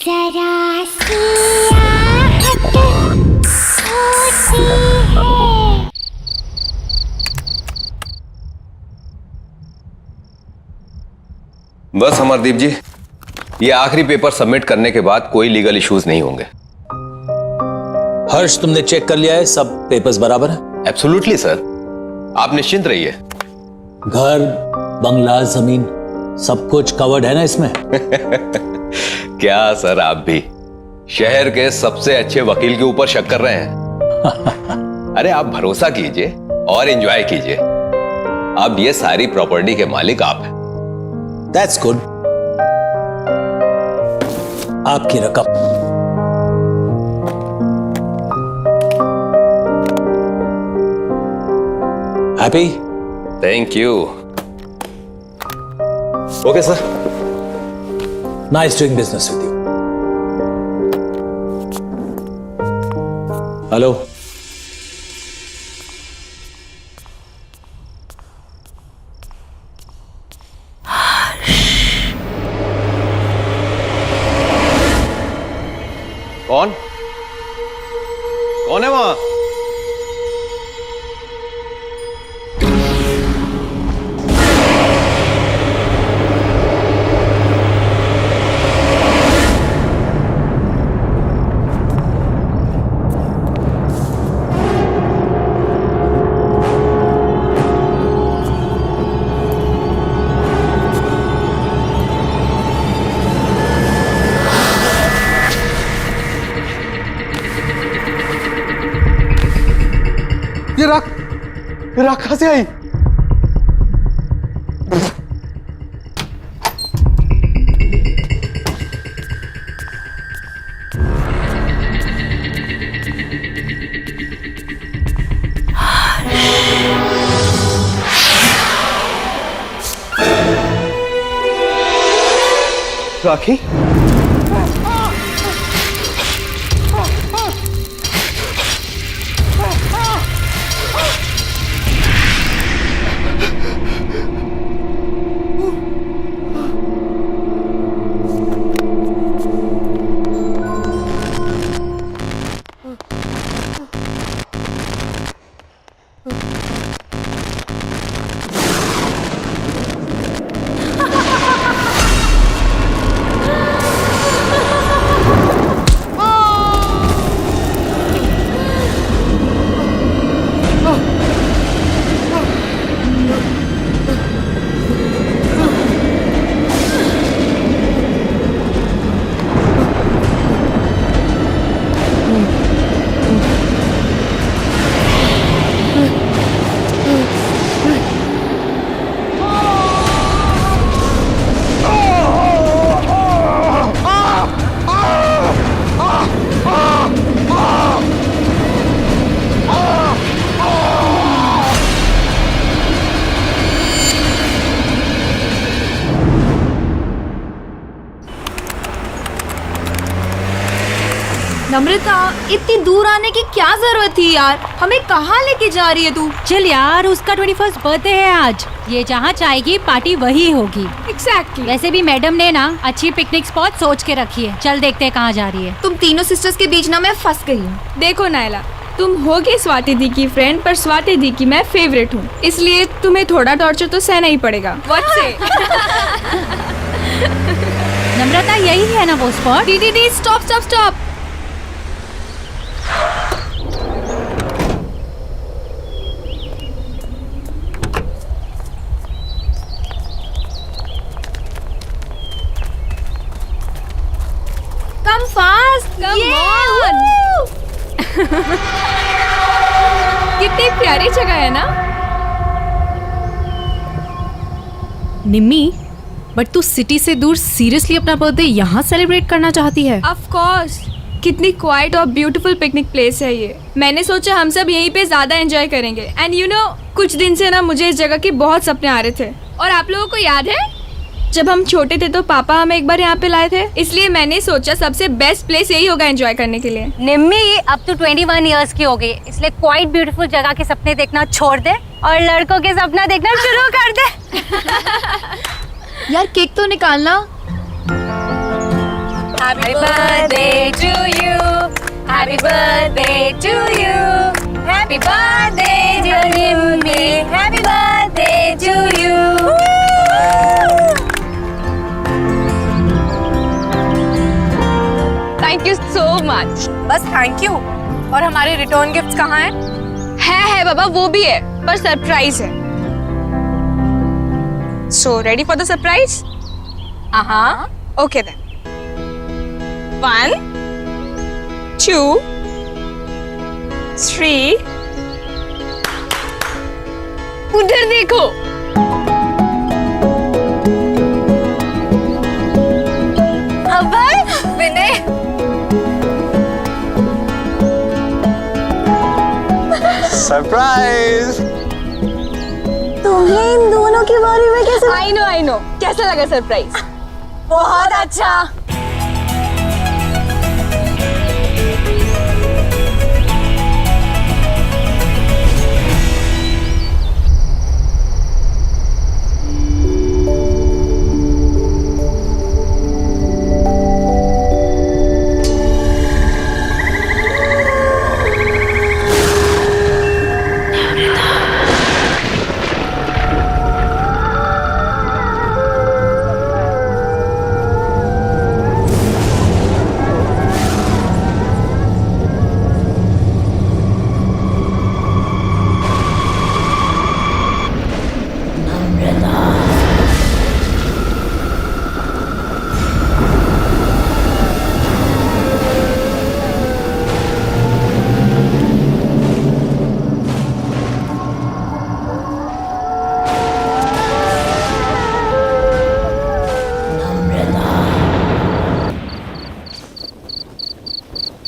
जरा सी आहट होती है। बस अमरदीप जी, ये आखिरी पेपर सबमिट करने के बाद कोई लीगल इश्यूज नहीं होंगे। हर्ष, तुमने चेक कर लिया है? सब पेपर्स बराबर है? एब्सोल्युटली सर, आप निश्चिंत रहिए। घर, बंगला, जमीन सब कुछ कवर्ड है ना इसमें? क्या सर, आप भी शहर के सबसे अच्छे वकील के ऊपर शक कर रहे हैं? अरे आप भरोसा कीजिए और एंजॉय कीजिए। अब ये सारी प्रॉपर्टी के मालिक आप हैं। That's good. आपकी रकम। Happy? Thank you. Okay sir. Nice doing business with you. Hello, कौन कौन है वहां? ये राख कहां से आई? राखी? नम्रता, इतनी दूर आने की क्या जरूरत थी यार? हमें कहाँ लेके जा रही है तू? चल यार, उसका 21st बर्थडे है आज। ये जहाँ चाहेगी पार्टी वही होगी। एग्जैक्टली। वैसे भी मैडम ने ना अच्छी पिकनिक स्पॉट सोच के रखी है। चल देखते हैं कहाँ जा रही है। तुम तीनों सिस्टर्स के बीच ना मैं फंस गई हूँ। देखो नायला, तुम होगी स्वाति दी की फ्रेंड, पर स्वाति दी की मैं फेवरेट हूँ, इसलिए तुम्हें थोड़ा टॉर्चर तो सहना ही पड़ेगा। व्हाट से? नम्रता, यही है ना वो स्पॉट? दीदी stop stop stop. Come fast! Come on! कितनी प्यारी जगह है ना? निम्मी, बट तू सिटी से दूर सीरियसली अपना बर्थडे यहाँ सेलिब्रेट करना चाहती है? Of course! कितनी क्वाइट और ब्यूटीफुल पिकनिक प्लेस है ये। मैंने सोचा हम सब यहीं पे ज्यादा एंजॉय करेंगे। एंड यू नो, कुछ दिन से ना मुझे इस जगह के बहुत सपने आ रहे थे। और आप लोगों को याद है जब हम छोटे थे तो पापा हमें एक बार यहाँ पे लाए थे, इसलिए मैंने सोचा सबसे बेस्ट प्लेस यही होगा एंजॉय करने के लिए। निम्मी, अब तो 21 इयर्स की हो गई, इसलिए क्वाइट ब्यूटीफुल जगह के सपने देखना छोड़ दे और लड़कों के सपना देखना शुरू कर दे। यार केक तो निकालना। Happy birthday to you. Happy birthday to you. Happy birthday dear Nimmi. Happy birthday to you. Thank you so much. बस थैंक यू। और हमारे रिटर्न गिफ्ट्स कहाँ हैं? है बाबा, वो भी है पर सरप्राइज है। So ready for the surprise? हाँ। Okay then. 1 2 3 उधर देखो। अभय, विनय, सरप्राइज। तुम्हें इन दोनों के बारे में कैसे? आई नो कैसा लगा सरप्राइज? बहुत अच्छा।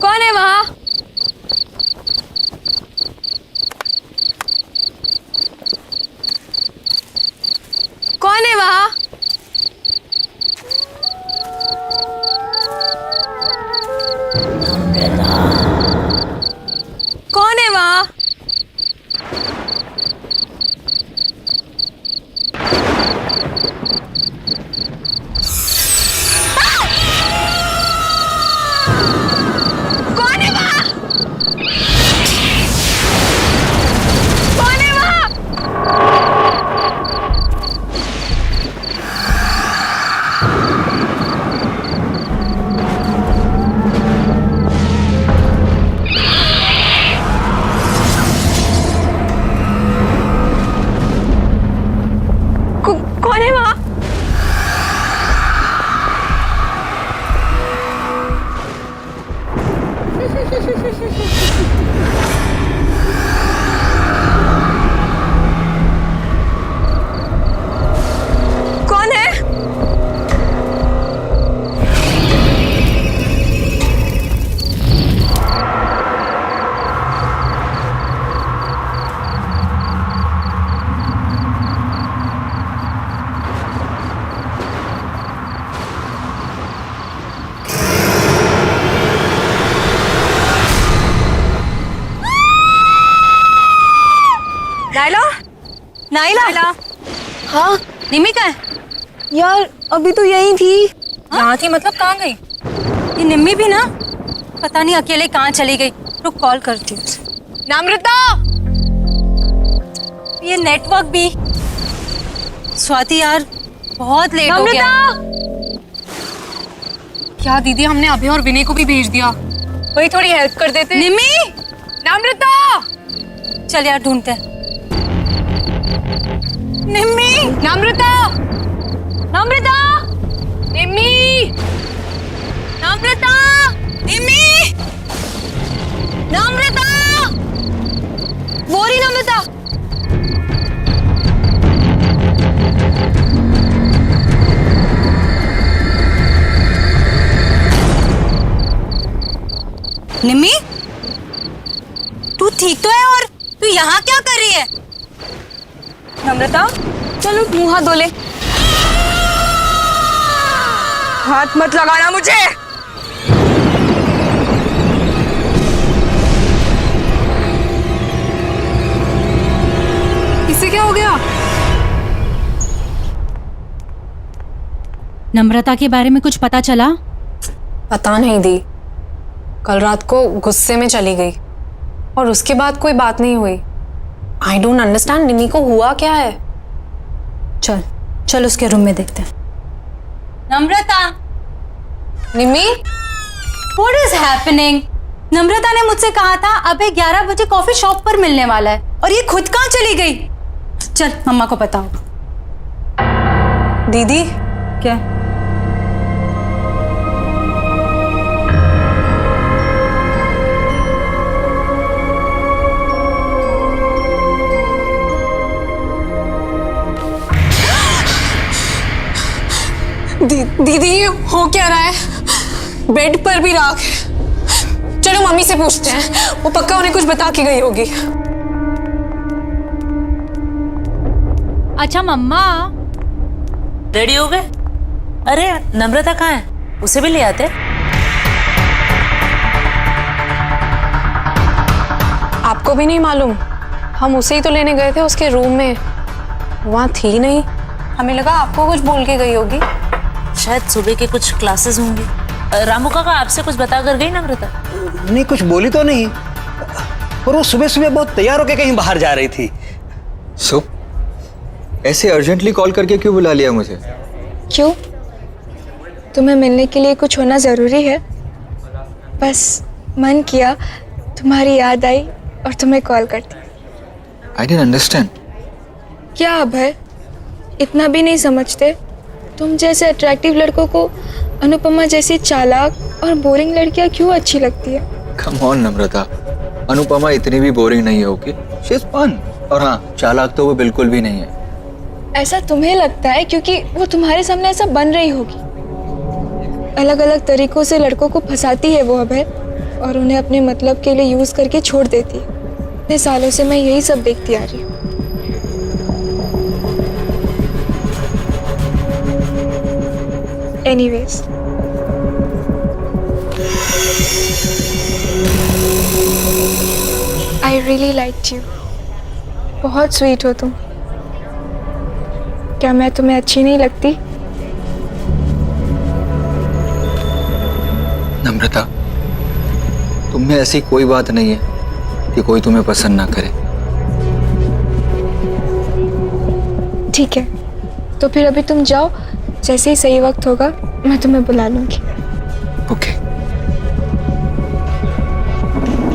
कौन है वहाँ? कौन है वहाँ? कौन है वहाँ? कौन है वहाँ? कौन है वहाँ? कौन है वहाँ? कौन है? Naila, Naila. हाँ, निम्मी कहाँ है? यार अभी तो यही थी। यहाँ थी मतलब कहाँ गई? ये निम्मी भी ना पता नहीं अकेले कहाँ चली गई। रुक कॉल करती हूँ उसे। नम्रता, ये नेटवर्क भी। स्वाति यार बहुत लेट हो गया। क्या दीदी, हमने अभी और विनय को भी भेज दिया। वही थोड़ी हेल्प कर देते। निम्मी, नम्रता, चल यार ढूंढते हैं। निम्मी, नम्रता, नम्रता, निम्मी, नम्रता, निम्मी, नम्रता, वो रही नम्रता। निम्मी, तू ठीक तो है? और तू यहाँ क्या कर रही है? नम्रता, चलो मुंह हाथ धो ले। हाथ मत लगाना मुझे। इसे क्या हो गया? नम्रता के बारे में कुछ पता चला? पता नहीं दी, कल रात को गुस्से में चली गई और उसके बाद कोई बात नहीं हुई। आई डोंट अंडरस्टैंड, निमी को हुआ क्या है? चल चल उसके रूम में देखते हैं। नम्रता, निमी, व्हाट इज हैपनिंग? नम्रता ने मुझसे कहा था अबे 11 बजे कॉफी शॉप पर मिलने वाला है, और ये खुद कहाँ चली गई? चल मम्मा को बताओ। दीदी क्या? दीदी ये हो क्या रहा है? बेड पर भी राख है। चलो मम्मी से पूछते हैं, वो पक्का उन्हें कुछ बता के गई होगी। अच्छा मम्मा, रेडी हो गए? अरे नम्रता कहाँ है? उसे भी ले आते। आपको भी नहीं मालूम? हम उसे ही तो लेने गए थे उसके रूम में, वहाँ थी नहीं। हमें लगा आपको कुछ बोल के गई होगी। शायद सुबह के कुछ क्लासेस होंगे। रामू काका आपसे कुछ बता कर गई नम्रता? नहीं, कुछ बोली तो नहीं, पर वो सुबह सुबह बहुत तैयार होकर कहीं बाहर जा रही थी। सो ऐसे अर्जेंटली कॉल करके क्यों बुला लिया मुझे? क्यों? तुम्हें मिलने के लिए कुछ होना ज़रूरी है? बस मन किया, तुम्हारी याद आई और तुम्हें कॉल करती। I didn't understand. क्या अब है, इतना भी नहीं समझते? तुम जैसे अट्रैक्टिव लड़कों को अनुपमा जैसी चालाक और बोरिंग लड़कियां क्यों अच्छी लगती है? कम ऑन नम्रता, अनुपमा इतनी भी बोरिंग नहीं होगी। She is fun. और हाँ, चालाक तो वो बिल्कुल भी नहीं है। ऐसा तुम्हें लगता है क्योंकि वो तुम्हारे सामने ऐसा बन रही होगी। अलग अलग तरीकों से लड़कों को फंसाती है वो अभय, और उन्हें अपने मतलब के लिए यूज करके छोड़ देती है। इतने सालों से मैं यही सब देखती आ रही हूँ। Anyways, I really liked you. बहुत स्वीट हो तुम। क्या मैं तुम्हें अच्छी नहीं लगती? नम्रता, तुम में ऐसी कोई बात नहीं है कि कोई तुम्हें पसंद ना करे। ठीक है, तो फिर अभी तुम जाओ, जैसे ही सही वक्त होगा मैं तुम्हें बुला लूंगी। Okay,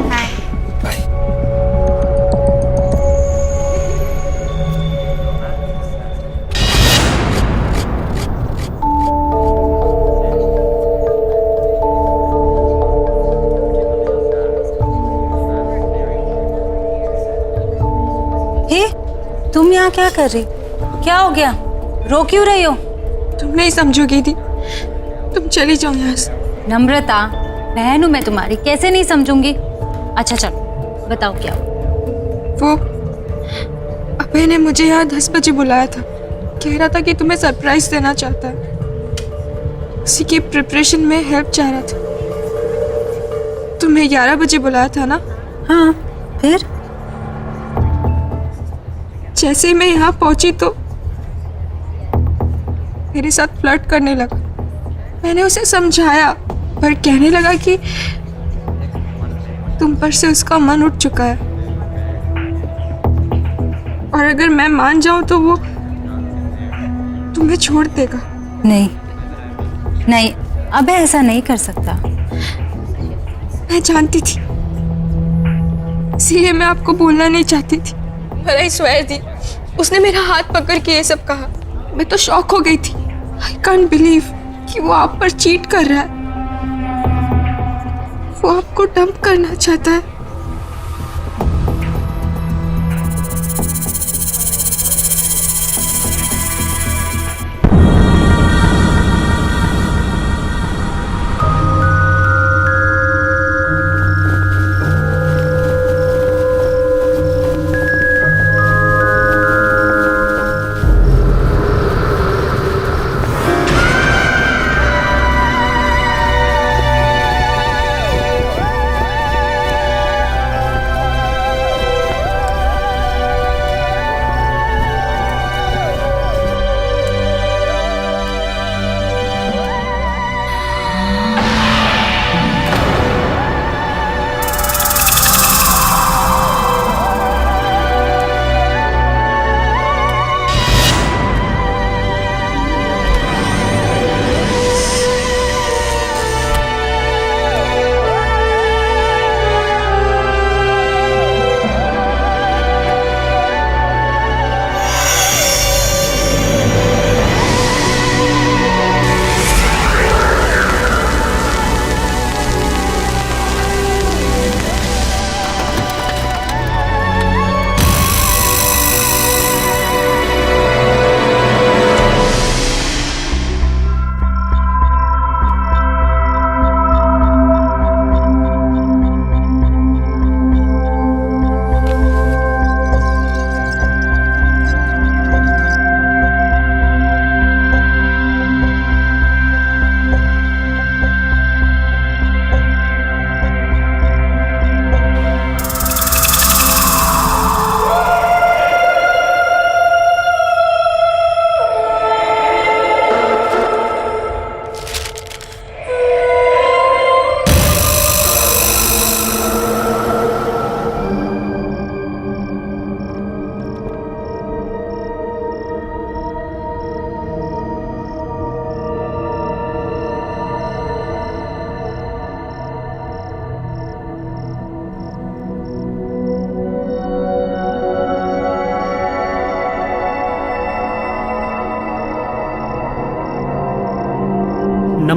bye. हे, तुम यहाँ क्या कर रही? क्या हो गया? रो क्यों रही हो? तुम नहीं समझोगी दी, तुम चली जाओ यहाँ से। नम्रता, बहन हूँ मैं तुम्हारी, कैसे नहीं समझूंगी? अच्छा चलो बताओ क्या हुआ? वो अभय ने मुझे यहाँ 10 बजे बुलाया था। कह रहा था कि तुम्हें सरप्राइज देना चाहता है। उसी की प्रिपरेशन में हेल्प चाह रहा था। तुम्हें 11 बजे बुलाया था ना? हाँ, फिर? जैसे ही मैं यहाँ पहुंची तो मेरे साथ फ्लर्ट करने लगा। मैंने उसे समझाया, पर कहने लगा कि तुम पर से उसका मन उठ चुका है, और अगर मैं मान जाऊं तो वो तुम्हें छोड़ देगा। नहीं नहीं, अबे ऐसा नहीं कर सकता। मैं जानती थी, इसीलिए मैं आपको बोलना नहीं चाहती थी। पर आई स्वेयर दी, उसने मेरा हाथ पकड़ के ये सब कहा। मैं तो शॉक हो गई थी। आई कांट बिलीव कि वो आप पर चीट कर रहा है। वो आपको डंप करना चाहता है।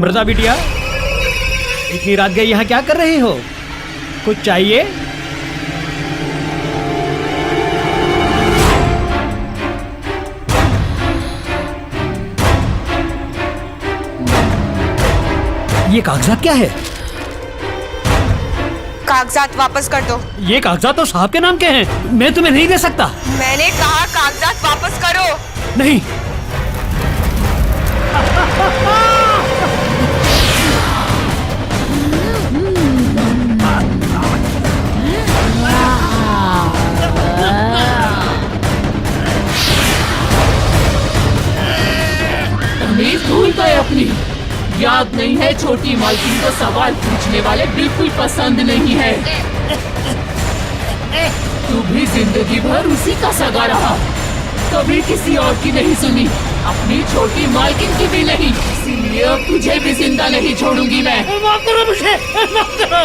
नम्रता बिटिया, इतनी रात गई यहाँ क्या कर रही हो? कुछ चाहिए? ये कागजात क्या है? कागजात वापस कर दो। ये कागजात तो साहब के नाम के हैं, मैं तुम्हें नहीं दे सकता। मैंने कहा कागजात वापस करो। नहीं। भूल गए अपनी याद नहीं है, छोटी मालकिन को सवाल पूछने वाले बिल्कुल पसंद नहीं है। तू भी जिंदगी भर उसी का सगा रहा, कभी किसी और की नहीं सुनी, अपनी छोटी मालकिन की भी नहीं, इसीलिए अब तुझे भी जिंदा नहीं छोड़ूंगी मैं। माफ करो मुझे, माफ करो।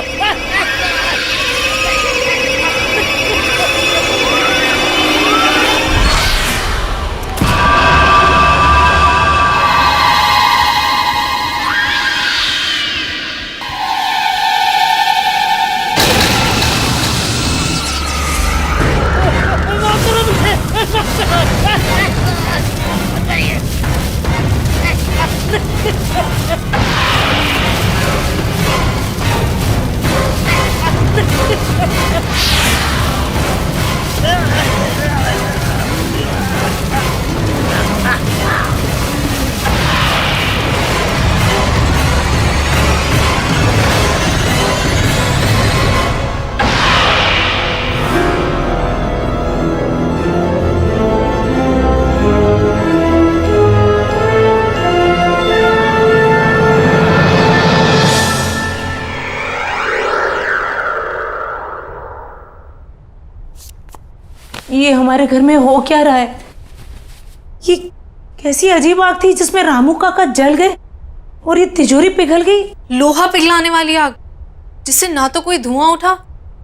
ये हमारे घर में हो क्या रहा है? ये कैसी अजीब आग थी जिसमें रामू काका जल गए और ये तिजोरी पिघल गई। लोहा पिघलाने वाली आग, जिससे ना तो कोई धुआं उठा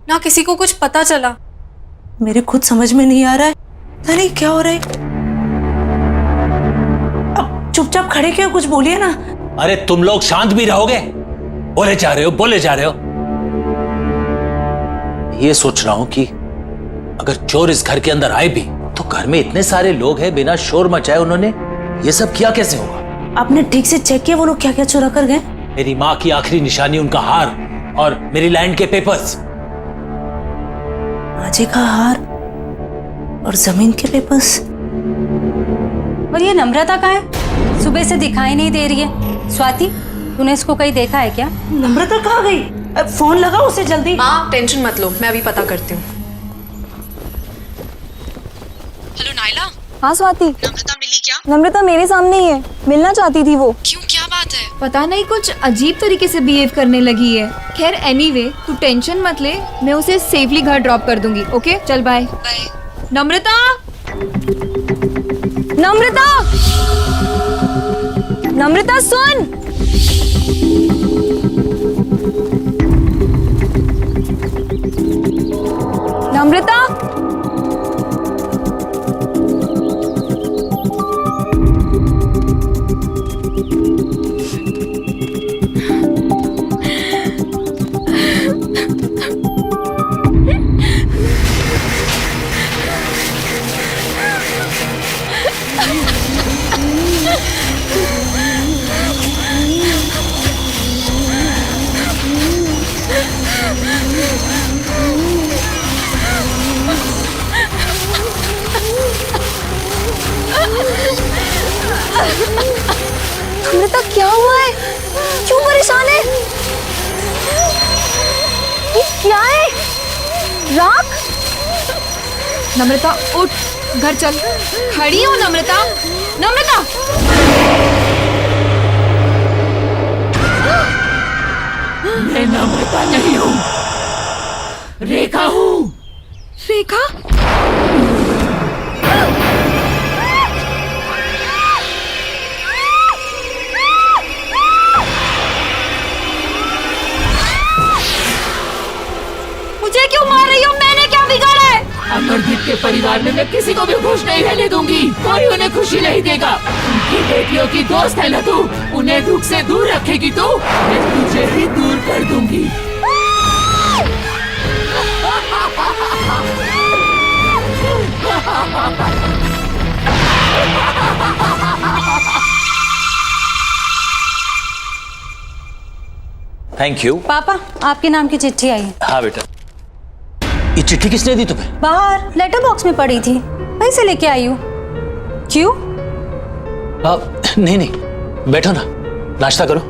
ना किसी को कुछ पता चला। मेरे खुद समझ में नहीं आ रहा है, पता नहीं क्या हो रहा है। अब चुपचाप खड़े क्यों, कुछ बोलिए ना। अरे तुम लोग शांत भी रहोगे? बोले जा रहे हो, बोले जा रहे हो। ये सोच रहा हूं कि अगर चोर इस घर के अंदर आए भी तो घर में इतने सारे लोग हैं, बिना शोर मचाए उन्होंने ये सब किया कैसे होगा? आपने ठीक से चेक किया वो लोग क्या क्या चुरा कर गए? मेरी माँ की आखिरी निशानी, उनका हार और मेरी लैंड के पेपर्स। माँ का हार और जमीन के पेपर्स। और ये नम्रता कहाँ है? सुबह से दिखाई नहीं दे रही है। स्वाति, तूने इसको कहीं देखा है क्या? नम्रता कहाँ गई? फोन लगाओ उसे जल्दी। माँ टेंशन मत लो, मैं अभी पता करती हूँ। हेलो नायला। हाँ स्वाति। नम्रता मिली क्या? नम्रता मेरे सामने ही है, मिलना चाहती थी वो। क्यों, क्या बात है? पता नहीं कुछ अजीब तरीके से बिहेव करने लगी है। खैर एनीवे, तू टेंशन मत ले, मैं उसे सेफली घर ड्रॉप कर दूंगी। ओके चल बाय। बाय। नम्रता, नम्रता, नम्रता सुन। नम्रता, नम्रता क्या हुआ है? क्यों परेशान है? ये क्या है? राख? नम्रता उठ, घर चल। खड़ी हो नम्रता, नम्रता। मैं नम्रता नहीं हूँ, रेखा हूँ। रेखा? मुझे क्यों मार रही हो? मैंने क्या बिगाड़ा है? अमरदीप के परिवार में मैं किसी को भी खुश नहीं रहने दूंगी। कोई उन्हें खुशी नहीं देगा। उनकी मेरी बेटियों की दोस्त है ना तू, उन्हें दुख से दूर रखेगी तो मैं तुझे भी दूर कर दूंगी। Thank you. पापा आपके नाम की चिट्ठी आई है। हाँ बेटा, ये चिट्ठी किसने दी तुम्हें? बाहर लेटर बॉक्स में पड़ी थी, वहीं से लेके आई हूँ। क्यों? नहीं नहीं, बैठो ना, नाश्ता करो।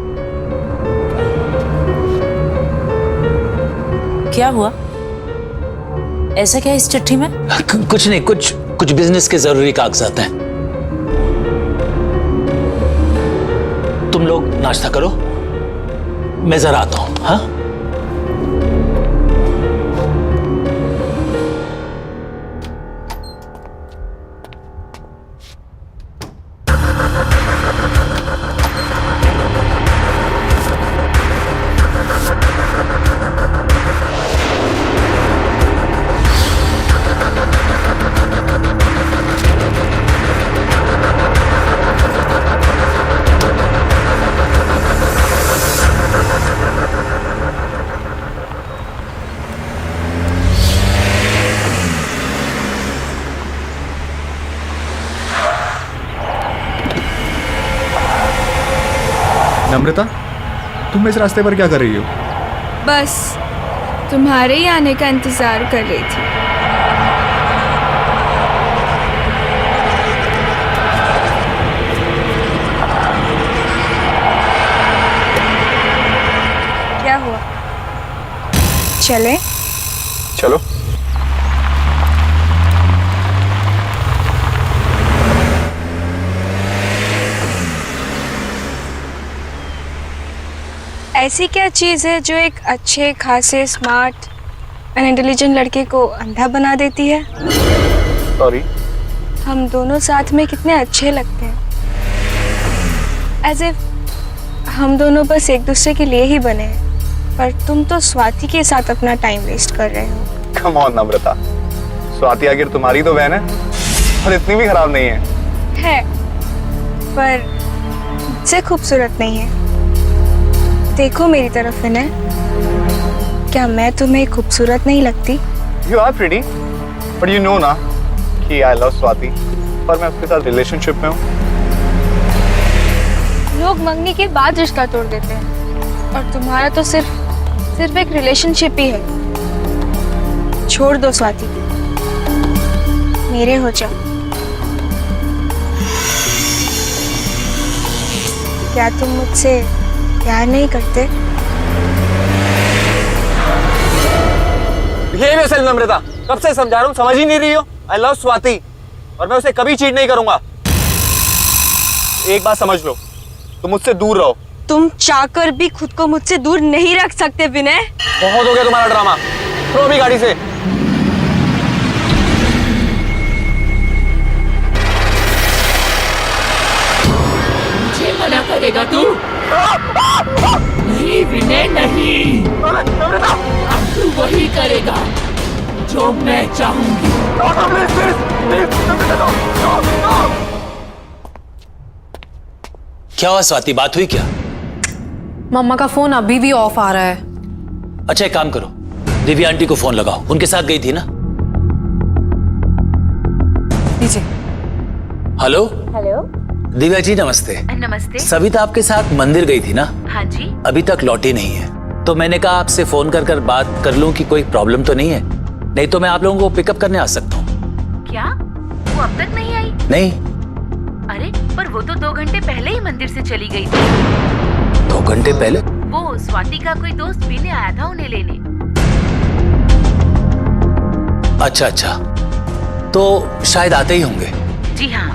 क्या हुआ? ऐसा क्या है इस चिट्ठी में? कुछ नहीं, कुछ बिजनेस के जरूरी कागजात हैं। तुम लोग नाश्ता करो, मैं जरा आता हूं। हाँ, नम्रता, तुम इस रास्ते पर क्या कर रही हो? बस तुम्हारे ही आने का इंतजार कर रही थी। क्या हुआ? चले? चलो। ऐसी क्या चीज़ है जो एक अच्छे खासे स्मार्ट एंड इंटेलिजेंट लड़के को अंधा बना देती है? सॉरी। हम दोनों साथ में कितने अच्छे लगते हैं, एज इफ हम दोनों बस एक दूसरे के लिए ही बने हैं, पर तुम तो स्वाति के साथ अपना टाइम वेस्ट कर रहे हो। कम ऑन नम्रता, स्वाति आखिर तुम्हारी तो बहन है और इतनी भी खराब नहीं है। पर मुझसे खूबसूरत नहीं है। देखो मेरी तरफ विनय, क्या मैं तुम्हें खूबसूरत नहीं लगती? You are pretty, but you know ना कि I love स्वाति, पर मैं उसके साथ रिलेशनशिप में हूँ। लोग मंगनी के बाद रिश्ता तोड़ देते हैं और तुम्हारा तो सिर्फ एक रिलेशनशिप ही है। छोड़ दो स्वाति, मेरे हो जाओ। क्या तुम मुझसे प्यार नहीं करते? ये वैसे नम्रता, कब से समझा रहा हूँ, समझ ही नहीं रही हो। आई लव स्वाति और मैं उसे कभी चीट नहीं करूंगा। एक बात समझ लो, तुम मुझसे दूर रहो। तुम चाहकर भी खुद को मुझसे दूर नहीं रख सकते विनय। बहुत हो गया तुम्हारा ड्रामा, उतरो भी गाड़ी से। मुझे मना करेगा तू? नहीं विनय नहीं, अब तू वही करेगा जो मैं चाहूंगी। क्या हुआ स्वाति, बात हुई क्या? मम्मा का फोन अभी भी ऑफ आ रहा है। अच्छा एक काम करो, दिव्या आंटी को फोन लगाओ, उनके साथ गई थी ना। लीजिए। Hello hello. दिव्या जी नमस्ते। नमस्ते। सविता आपके साथ मंदिर गई थी ना? हाँ जी। अभी तक लौटी नहीं है, तो मैंने कहा आपसे फोन कर बात कर लूं कि कोई प्रॉब्लम तो नहीं है, नहीं तो मैं आप लोगों को पिकअप करने आ सकता हूँ। क्या वो अब तक नहीं आई? नहीं। अरे पर वो तो 2 घंटे पहले ही मंदिर से चली गई थी। 2 घंटे पहले? वो स्वाति का कोई दोस्त पीने आया था उन्हें लेने। अच्छा, तो शायद आते ही होंगे। जी हाँ।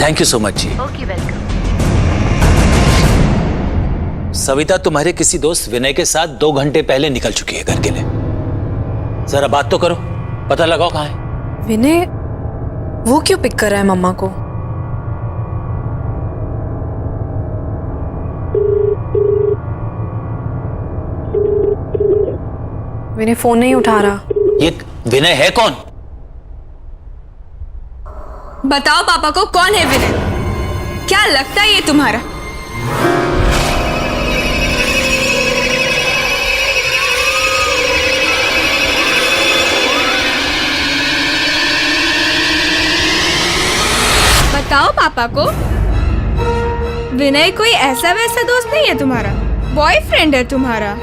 थैंक यू सो मच जी। Okay welcome. सविता तुम्हारे किसी दोस्त विनय के साथ 2 घंटे पहले निकल चुकी है घर के लिए। जरा बात तो करो, पता लगाओ कहाँ है। विनय वो क्यों पिक कर रहा है मम्मा को? विनय फोन नहीं उठा रहा। ये विनय है कौन? बताओ पापा को, कौन है विनय? क्या लगता है ये तुम्हारा? बताओ पापा को। विनय कोई ऐसा वैसा दोस्त नहीं है तुम्हारा, बॉयफ्रेंड है तुम्हारा।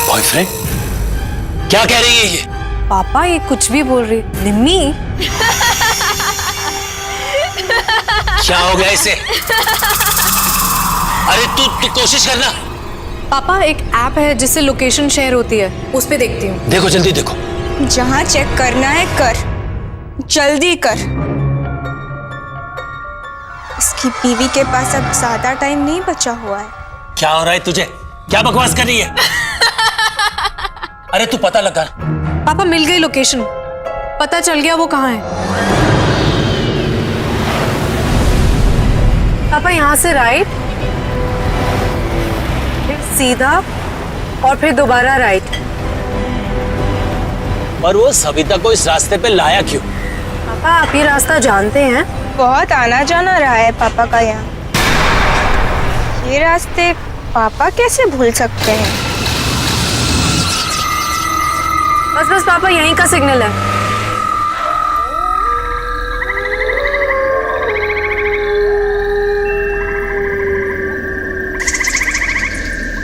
बॉयफ्रेंड? क्या कह रही है ये? पापा ये कुछ भी बोल रही। निम्मी क्या हो गया इसे? अरे तू कोशिश करना। पापा एक ऐप है जिससे लोकेशन शेयर होती है, उस पे देखती हूँ। देखो जल्दी देखो। जहाँ चेक करना है कर, जल्दी कर। इसकी बीवी के पास अब ज्यादा टाइम नहीं बचा हुआ है। क्या हो रहा है तुझे? क्या बकवास कर रही है? अरे तू पता लगा। पापा मिल गई लोकेशन, पता चल गया वो कहाँ है। पापा यहाँ से राइट, फिर सीधा और फिर दोबारा राइट। पर वो सविता को इस रास्ते पे लाया क्यों? पापा आप ये रास्ता जानते हैं? बहुत आना जाना रहा है पापा का यहाँ। ये रास्ते पापा कैसे भूल सकते हैं? बस बस पापा यहीं का सिग्नल है।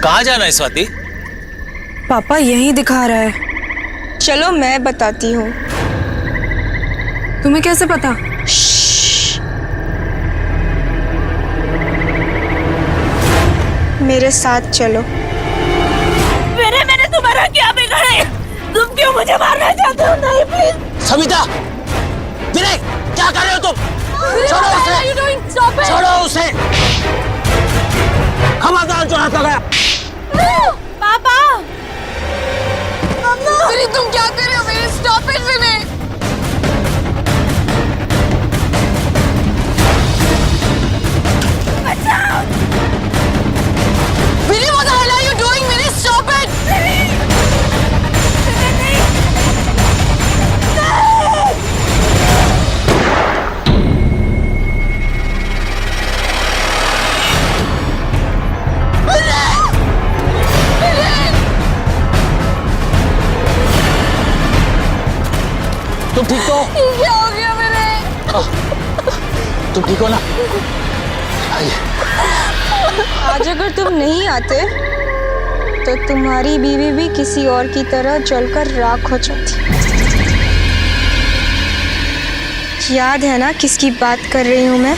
कहाँ जाना है स्वाति? पापा यहीं दिखा रहा है। चलो मैं बताती हूँ। तुम्हें कैसे पता? मेरे साथ चलो। मैंने तुम्हारा क्या बिगाड़ा? तुम क्यों मुझे मारना चाहते हो? नहीं प्लीज। सविता, विनय, क्या कर रहे हो तुम? छोड़ो उसे, छोड़ो उसे। खबरदार जो हाथ लगाया। पापा विनय तुम क्या कर रहे हो? Vinay stop it Vinay. Vinay what the hell are you doing? Vinay stop it. तुम ठीक हो? क्या हो गया विनय? तुम ठीक हो ना? आइए। आज अगर तुम नहीं आते तो तुम्हारी बीवी भी किसी और की तरह जलकर राख हो जाती। याद है ना किसकी बात कर रही हूं मैं?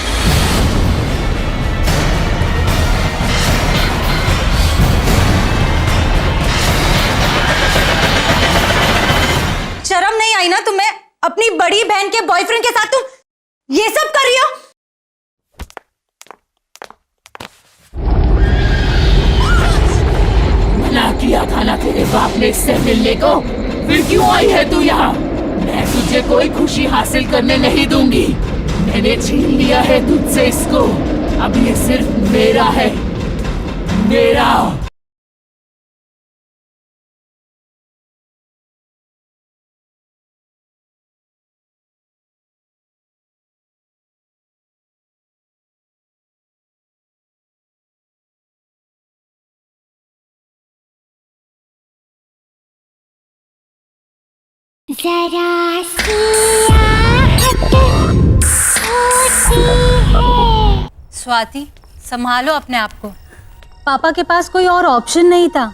शर्म नहीं आई ना तुम्हें? अपनी बड़ी बहन के बॉयफ्रेंड के साथ तुम ये सब कर रही हो? मना किया था ना तेरे बाप ने इससे मिलने को, फिर क्यों आई है तू यहाँ? मैं तुझे कोई खुशी हासिल करने नहीं दूंगी। मैंने छीन लिया है तुझसे इसको, अब ये सिर्फ मेरा है, मेरा। जरा सी आहट होती है। स्वाति संभालो अपने आप को। पापा के पास कोई और ऑप्शन नहीं था।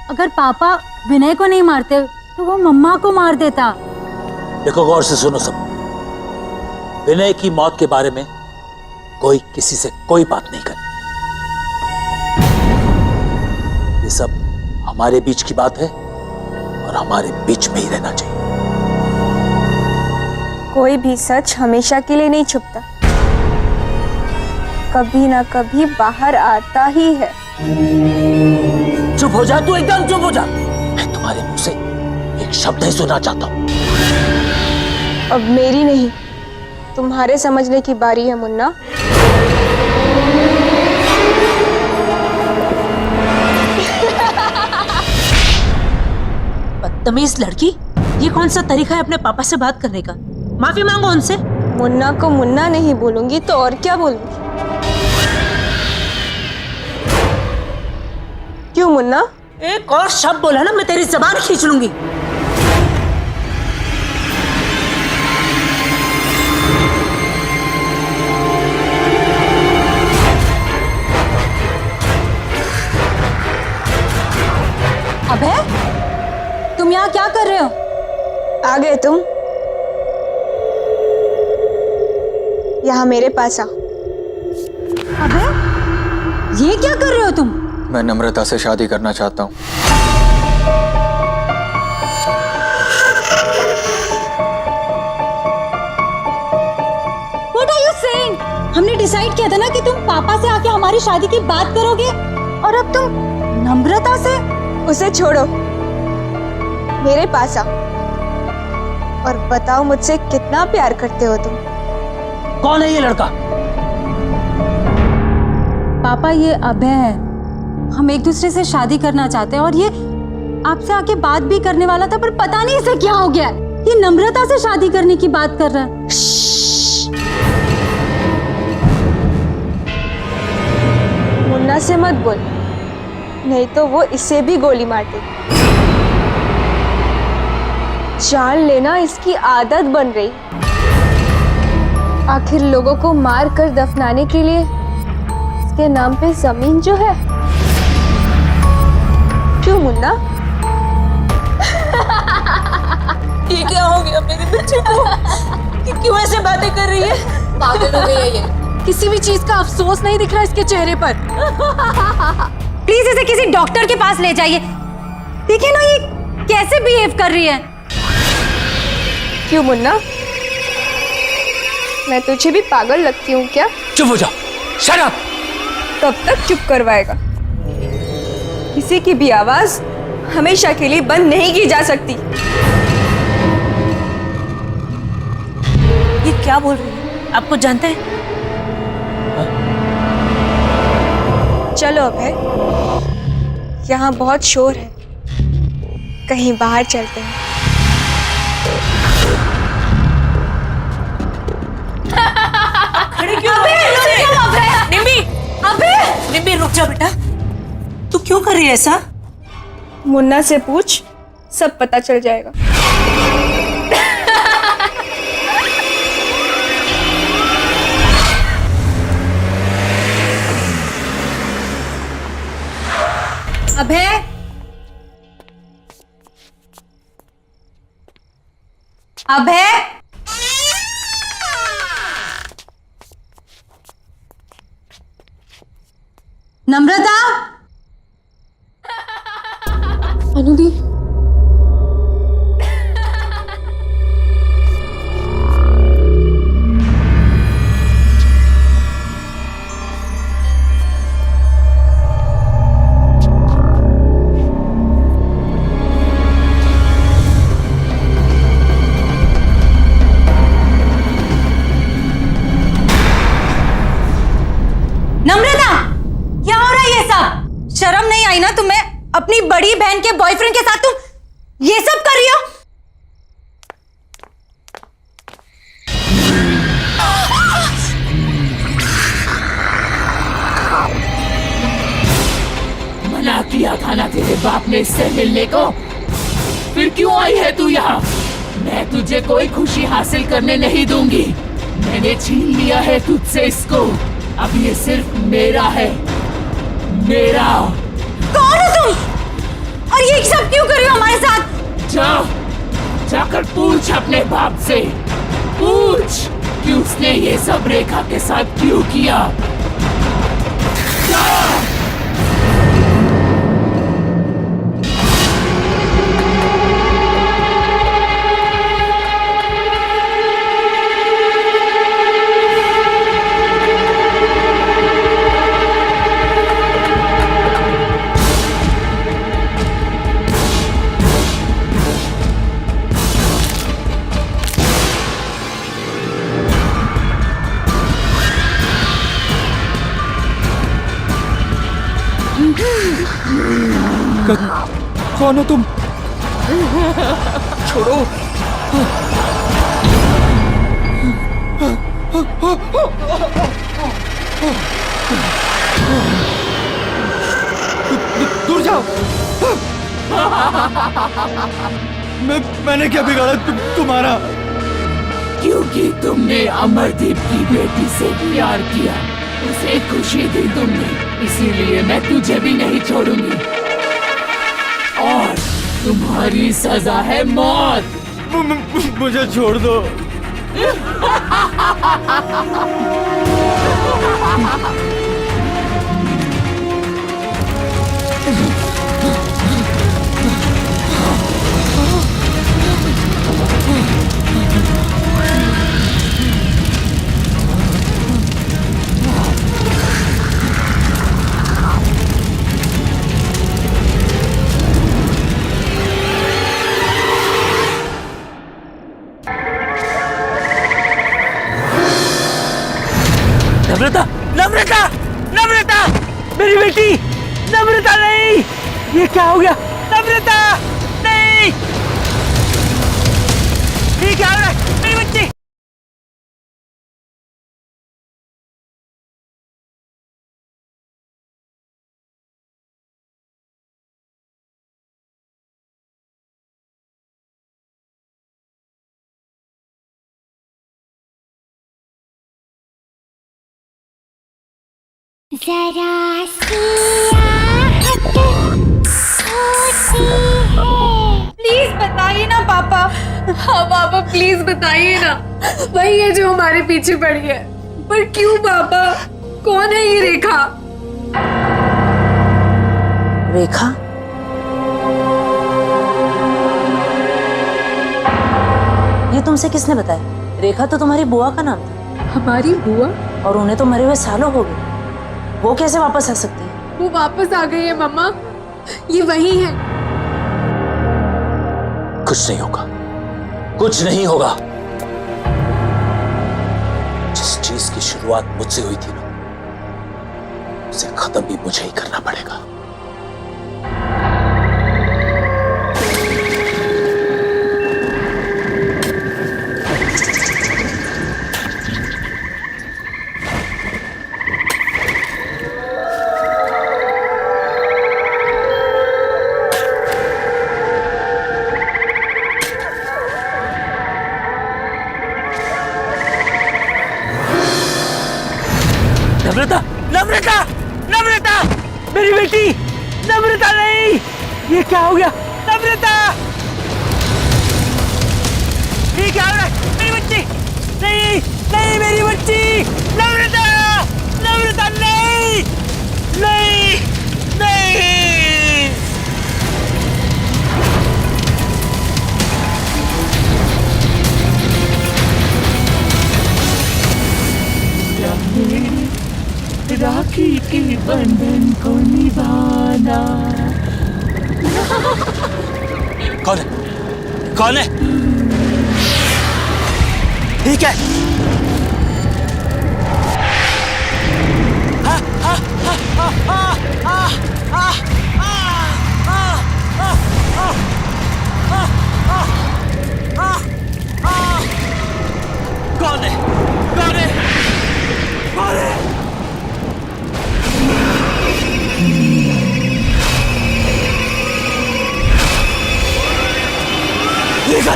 अगर पापा विनय को नहीं मारते तो वो मम्मा को मार देता। देखो गौर से सुनो सब। विनय की मौत के बारे में कोई किसी से कोई बात नहीं करे। ये सब हमारे बीच की बात है और हमारे बीच में ही रहना चाहिए। कोई भी सच हमेशा के लिए नहीं छुपता, कभी ना कभी बाहर आता ही है। चुप हो जा तू, एकदम चुप हो जा। मैं तुम्हारे मुंह से एक शब्द नहीं सुनना चाहता हूं। अब मेरी नहीं तुम्हारे समझने की बारी है मुन्ना। बदतमीज लड़की, ये कौन सा तरीका है अपने पापा से बात करने का? माफी मांगो उनसे। मुन्ना को मुन्ना नहीं बोलूंगी तो और क्या बोलूंगी? क्यों मुन्ना? एक और शब्द बोला ना मैं तेरी जबान खींच लूंगी। अबे तुम यहाँ क्या कर रहे हो? आ गए तुम? यहाँ मेरे पास आ। अबे ये क्या कर रहे हो तुम? मैं नम्रता से शादी करना चाहता हूँ। What are you saying? हमने डिसाइड किया था ना कि तुम पापा से आके हमारी शादी की बात करोगे, और अब तुम नम्रता से? उसे छोड़ो, मेरे पास आ और बताओ मुझसे कितना प्यार करते हो तुम। कौन है ये लड़का? पापा ये अभय है। हम एक दूसरे से शादी करना चाहते हैं और ये आपसे आके बात भी करने वाला था, पर पता नहीं इसे क्या हो गया। ये नम्रता से शादी करने की बात कर रहा है। मुन्ना से मत बोल, नहीं तो वो इसे भी गोली मार देगी। जान लेना इसकी आदत बन रही। आखिर लोगों को मार कर दफनाने के लिए इसके नाम पे जमीन जो है। क्यों मुन्ना? ये क्या हो गया मेरे बच्चे को? कि क्यों ऐसे बातें कर रही है? पागल हो गई है ये। किसी भी चीज का अफसोस नहीं दिख रहा इसके चेहरे पर। प्लीज इसे किसी डॉक्टर के पास ले जाइए। देखिए ना ये कैसे बिहेव कर रही है। क्यों मुन्ना, मैं तुझे भी पागल लगती हूँ क्या? चुप हो जाओ, शट अप। कब तक चुप करवाएगा? किसी की भी आवाज हमेशा के लिए बंद नहीं की जा सकती। ये क्या बोल रही है? आपको जानते हैं? चलो अभय, यहाँ बहुत शोर है, कहीं बाहर चलते हैं। खड़ी क्यों? निम्बी रुक जा बेटा। तू क्यों कर रही है ऐसा? मुन्ना से पूछ, सब पता चल जाएगा। अभय, अभय, नम्रता, अनुदी, नम्रता, क्या हो रहा है ये सब? शर्म नहीं आई ना तुम्हें? अपनी बड़ी बहन के बॉयफ्रेंड के साथ तुम ये सब कर रही हो? मना किया था ना तेरे बाप ने इससे मिलने को, फिर क्यों आई है तू यहाँ? मैं तुझे कोई खुशी हासिल करने नहीं दूंगी। मैंने छीन लिया है तुझसे इसको, अब ये सिर्फ मेरा है, मेरा। कौन हो तुम? और ये सब क्यों कर रही हो हमारे साथ? जाकर पूछ अपने बाप से, पूछ कि उसने ये सब रेखा के साथ क्यों किया। जा। कौन हो तुम? छोड़ो। दूर जाओ। मैंने क्या बिगाड़ा तुम्हारा? क्योंकि तुमने अमरदीप की बेटी से प्यार किया, उसे खुशी दी तुमने, इसीलिए मैं तुझे भी नहीं छोड़ूंगी। और तुम्हारी सजा है मौत। मुझे छोड़ दो। नम्रता, नम्रता, नम्रता, मेरी बेटी, नम्रता नहीं, ये क्या हो गया? नम्रता, नहीं, ये क्या हो रहा है? मेरी बच्ची। जरा सी आहट होती है। प्लीज बताइए ना पापा। हाँ पापा प्लीज बताइए ना, वही है जो हमारे पीछे पड़ी है। पर क्यों पापा? कौन है ये रेखा? रेखा? ये तुमसे किसने बताया? रेखा तो तुम्हारी बुआ का नाम था। हमारी बुआ? और उन्हें तो मरे हुए सालों हो गए, वो कैसे वापस आ सकती है? वो वापस आ गई है मम्मा, ये वही है। कुछ नहीं होगा, कुछ नहीं होगा। जिस चीज की शुरुआत मुझसे हुई थी ना, उसे खत्म भी मुझे ही करना पड़ेगा। नम्रता, नम्रता, नम्रता, मेरी बेटी, नम्रता नहीं, ये क्या हो गया? नम्रता, ये क्या हो रहा है? मेरी बच्ची, नहीं, नहीं, मेरी बच्ची, नम्रता, नम्रता नहीं, नहीं, नहीं। राखी के बंधन को निभाना। कौन है? कौन है? ठीक है। कौन है? कौन है? कौन है?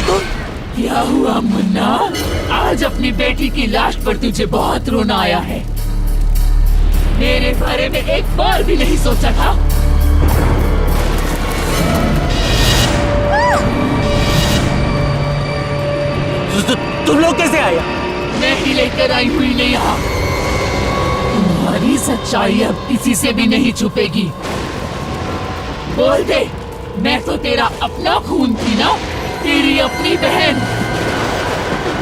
तुम क्या हुआ मुन्ना? आज अपनी बेटी की लाश पर तुझे बहुत रोना आया है। मेरे बारे में एक बार भी नहीं सोचा था? तुम लोग कैसे आए? मैं ही लेकर आई हुई नहीं यहाँ। तुम्हारी सच्चाई अब किसी से भी नहीं छुपेगी। बोल दे, मैं तो तेरा अपना खून थी ना, तेरी अपनी बहन।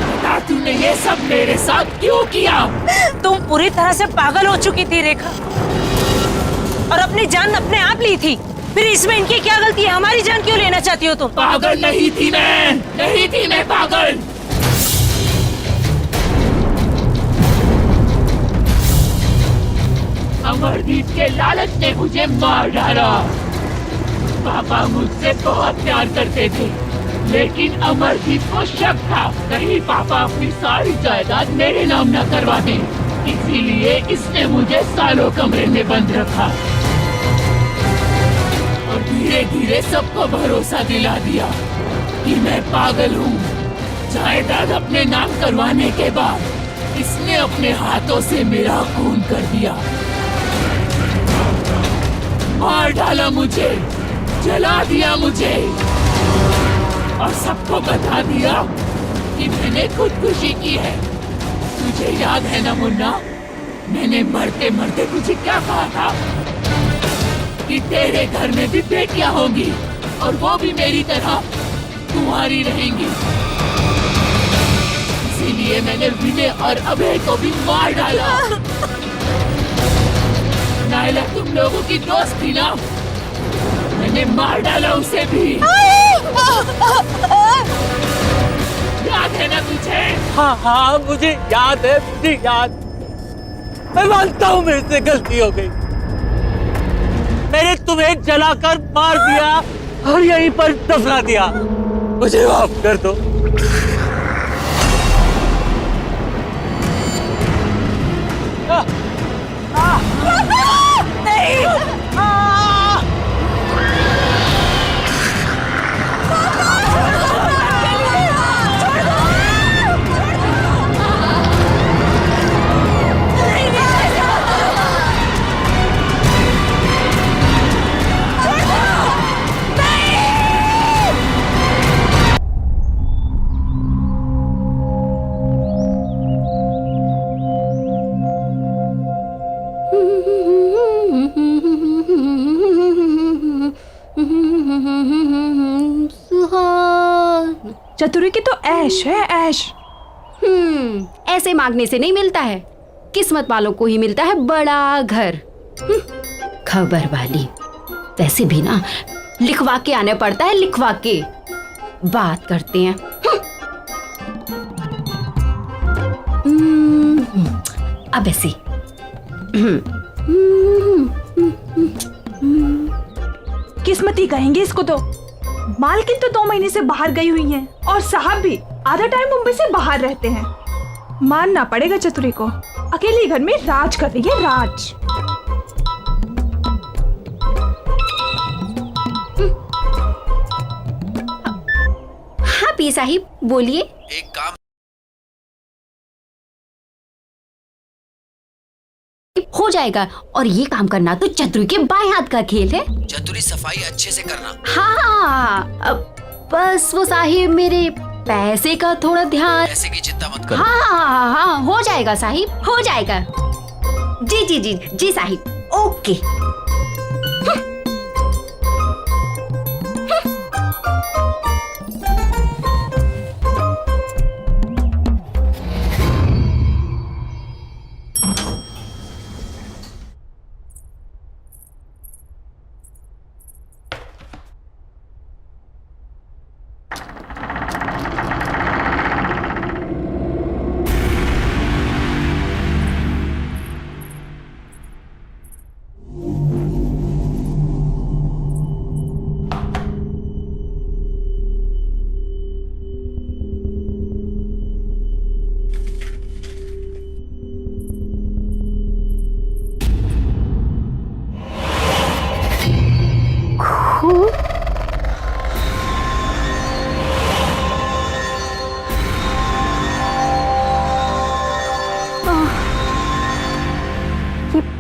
बता तूने ये सब मेरे साथ क्यों किया? तुम पूरी तरह से पागल हो चुकी थी रेखा, और अपनी जान अपने आप ली थी। फिर इसमें इनकी क्या गलती है? हमारी जान क्यों लेना चाहती हो तुम? पागल नहीं थी मैं, नहीं थी मैं पागल। अमरदीप के लालच ने मुझे मार डाला। पापा मुझसे बहुत प्यार करते थे, लेकिन अमरजीत को शक था कहीं पापा अपनी सारी जायदाद मेरे नाम न करवा दें, इसीलिए इसने मुझे सालों कमरे में बंद रखा और धीरे धीरे सबको भरोसा दिला दिया कि मैं पागल हूँ। जायदाद अपने नाम करवाने के बाद इसने अपने हाथों से मेरा खून कर दिया, मार डाला मुझे, जला दिया मुझे और सबको बता दिया कि मैंने खुदकुशी की है। तुझे याद है ना मुन्ना, मैंने मरते मरते तुझे क्या कहा था कि तेरे घर में भी बेटियां होंगी और वो भी मेरी तरह तुम्हारी रहेंगी। इसीलिए मैंने विनय और अभय को भी मार डाला। नायला तुम लोगों की दोस्त थी ना, मैंने मार डाला उसे भी। याद है ना तुझे? हाँ हाँ मुझे याद है, मुझे याद। मैं मानता हूँ मेरे से गलती हो गई। मैंने तुम्हें जलाकर मार दिया और यहीं पर दफना दिया। मुझे माफ कर दो। चतुरी की तो ऐश है, ऐश। ऐसे मांगने से नहीं मिलता है, किस्मत वालों को ही मिलता है बड़ा घर। खबर वाली। वैसे भी ना लिखवा के आने पड़ता है, लिखवा के। बात करते हैं। अब ऐसे किस्मती कहेंगे इसको तो। मालकिन तो 2 महीने से बाहर गई हुई हैं और साहब भी आधा टाइम मुंबई से बाहर रहते हैं। मानना पड़ेगा चतुरी को, अकेले घर में राज कर रही है, राज। हाँ पी साहिब बोलिए। एक काम हो जाएगा, और ये काम करना तो चतुरी के बाएं हाथ का खेल है। चतुरी सफाई अच्छे से करना। हाँ बस वो साहिब मेरे पैसे का थोड़ा ध्यान। पैसे की चिंता मत करो। हाँ हो जाएगा साहिब, हो जाएगा। जी जी जी जी साहिब, ओके।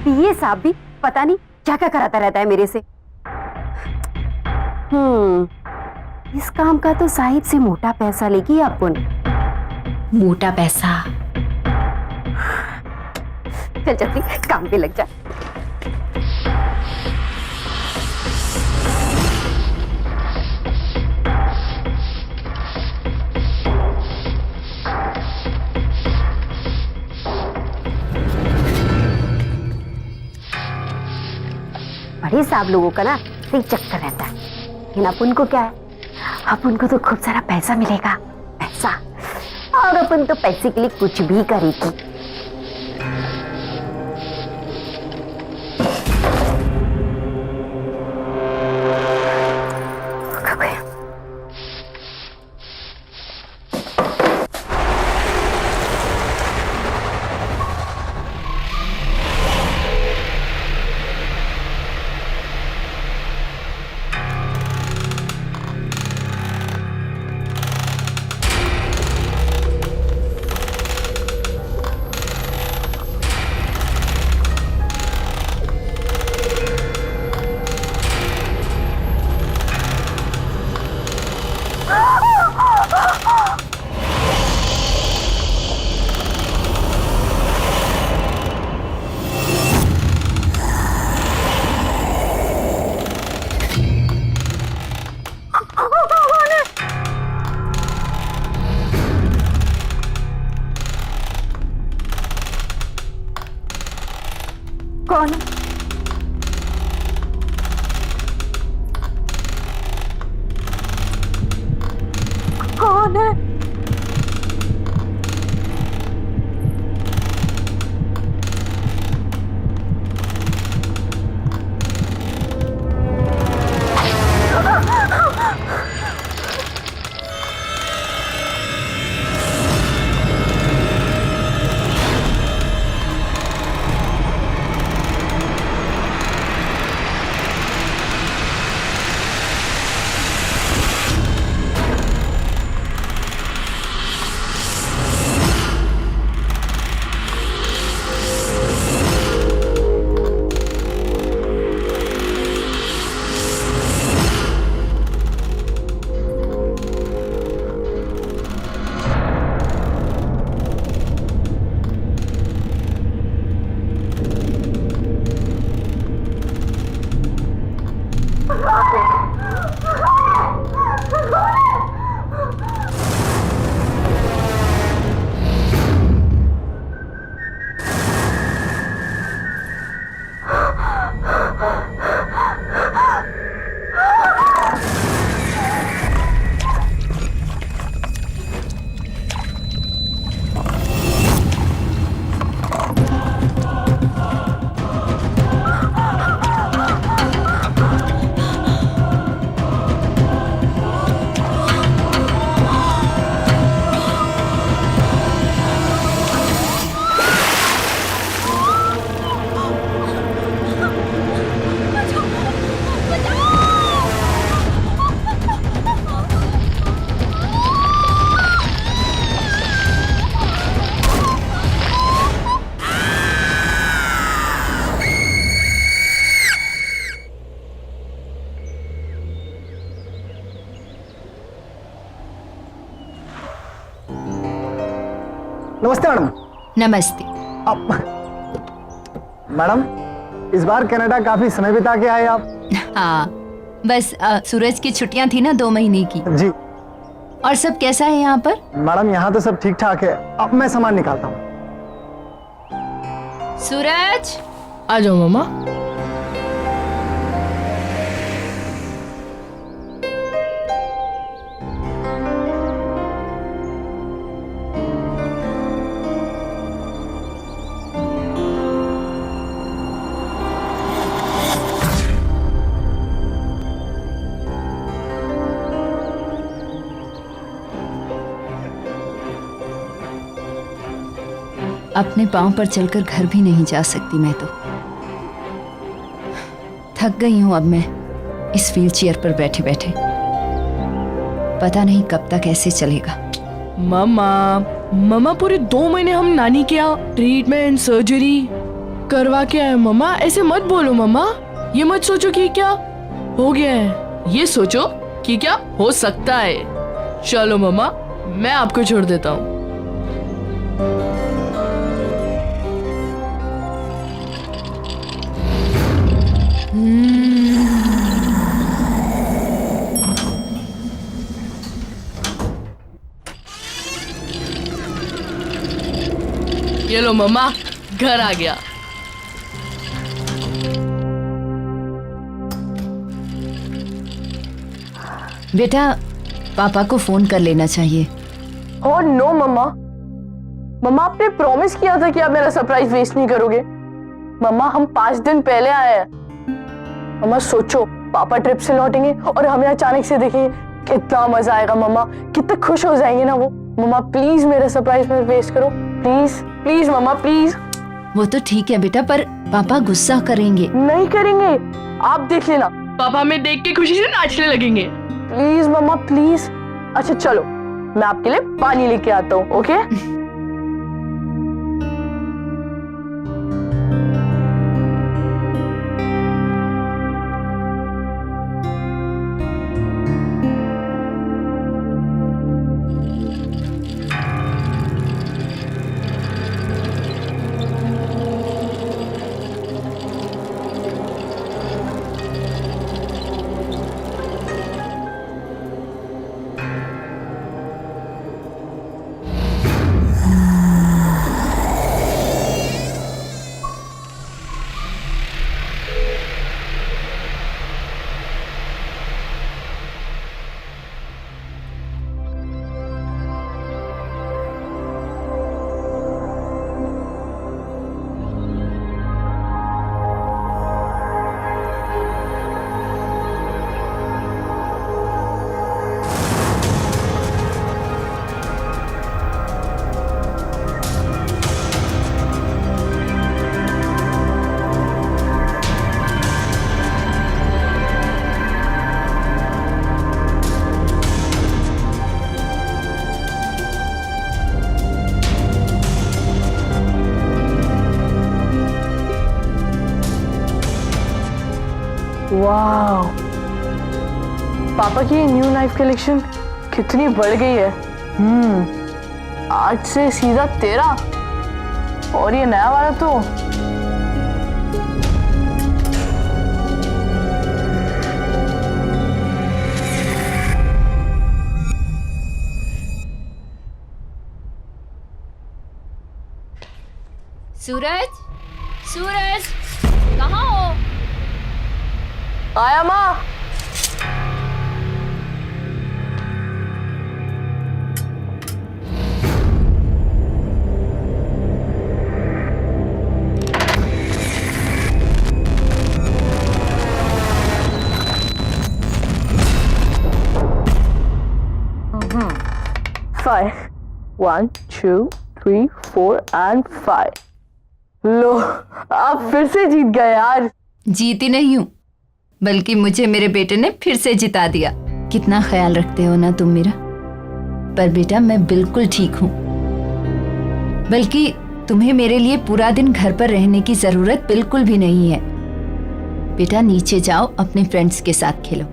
ये साहब भी पता नहीं क्या क्या कराता रहता है मेरे से। इस काम का तो साहिब से मोटा पैसा लेगी अपन। मोटा पैसा। चल चल काम पे लग जा। बड़े साहब लोगों का ना सही चक्कर रहता है, लेकिन अपन को क्या है, अपन को तो खूब सारा पैसा मिलेगा, पैसा, और अपन तो पैसे के लिए कुछ भी करेगी। कौन है? नमस्ते मैडम। नमस्ते। मैडम, इस बार कनाडा काफी समय बिता के आए आप। हाँ, बस सूरज की छुट्टियां थी ना 2 महीने की। जी। और सब कैसा है यहाँ पर? मैडम, यहाँ तो सब ठीक ठाक है। अब मैं सामान निकालता हूँ। सूरज, आ जाओ मामा। अपने पांव पर चलकर घर भी नहीं जा सकती मैं तो। थक गई हूं अब मैं इस व्हील चेयर पर बैठे बैठे। पता नहीं कब तक ऐसे चलेगा। मामा पूरे 2 महीने हम नानी के यहाँ ट्रीटमेंट सर्जरी करवा के आए। मामा ऐसे मत बोलो मामा। ये मत सोचो कि क्या हो गया है, ये सोचो कि क्या हो सकता है। चलो मामा, मैं आपको छोड़ देता हूँ। ये लो मम्मा, घर आ गया। बेटा, पापा को फोन कर लेना चाहिए। ओह नो मम्मा। मम्मा, आपने प्रॉमिस किया था कि आप मेरा सरप्राइज वेस्ट नहीं करोगे। मम्मा, हम 5 दिन पहले आए हैं। मम्मा सोचो, पापा ट्रिप से लौटेंगे और हमें अचानक से देखेंगे, कितना मजा आएगा। मम्मा कितने खुश हो जाएंगे ना वो। मम्मा प्लीज मेरा सरप्राइज मत वेस्ट करो। प्लीज प्लीज मम्मा प्लीज। वो तो ठीक है बेटा, पर पापा गुस्सा करेंगे। नहीं करेंगे, आप देख लेना। पापा हमें देख के खुशी से नाचने लगेंगे। प्लीज मम्मा प्लीज। अच्छा चलो, मैं आपके लिए पानी लेके आता हूँ। ओके? वाह, पापा की न्यू नाइफ कलेक्शन कितनी बढ़ गई है। 8 से सीधा 13 और ये नया वाला तो सूरज, सूरज कहाँ हो? आया माँ। Five. 1, 2, 3, 4 and 5. लो, आप फिर से जीत गए यार। जीती नहीं हूँ, बल्कि मुझे मेरे बेटे ने फिर से जिता दिया। कितना ख्याल रखते हो ना तुम मेरा। पर बेटा मैं बिल्कुल ठीक हूँ, बल्कि तुम्हें मेरे लिए पूरा दिन घर पर रहने की जरूरत बिल्कुल भी नहीं है। बेटा नीचे जाओ, अपने फ्रेंड्स के साथ खेलो।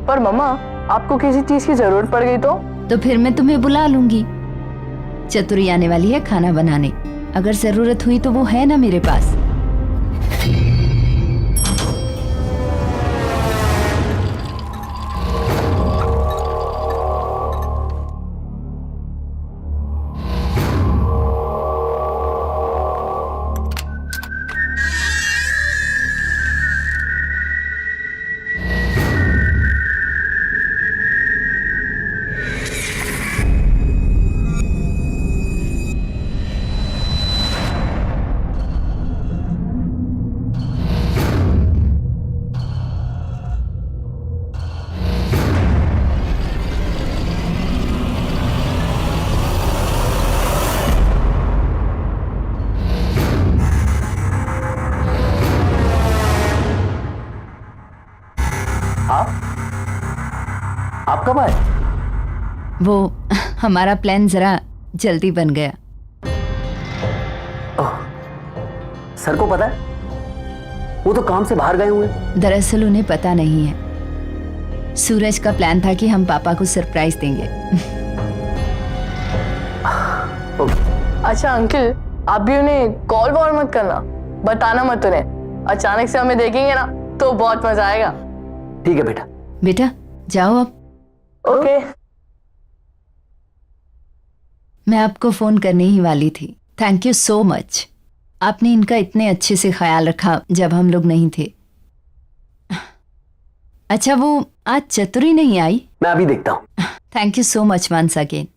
पर मम्मा, आपको किसी चीज की जरूरत पड़ गई तो फिर मैं तुम्हें बुला लूंगी। चतुरी आने वाली है खाना बनाने, अगर जरूरत हुई तो वो है ना मेरे पास। आप कब आए? वो हमारा प्लान जरा जल्दी बन गया। सर को पता है? वो तो काम से बाहर गए हुए। दरअसल उन्हें पता नहीं है। सूरज का प्लान था कि हम पापा को सरप्राइज देंगे। अच्छा अंकल, आप भी उन्हें कॉल वॉल मत करना, बताना मत उन्हें। अचानक से हमें देखेंगे ना तो बहुत मजा आएगा। ठीक है बेटा। बेटा जाओ अब। ओके। मैं आपको फोन करने ही वाली थी। Thank you so much. आपने इनका इतने अच्छे से ख्याल रखा जब हम लोग नहीं थे। अच्छा वो आज चतुरी नहीं आई? मैं अभी देखता हूँ। Thank you so much once again.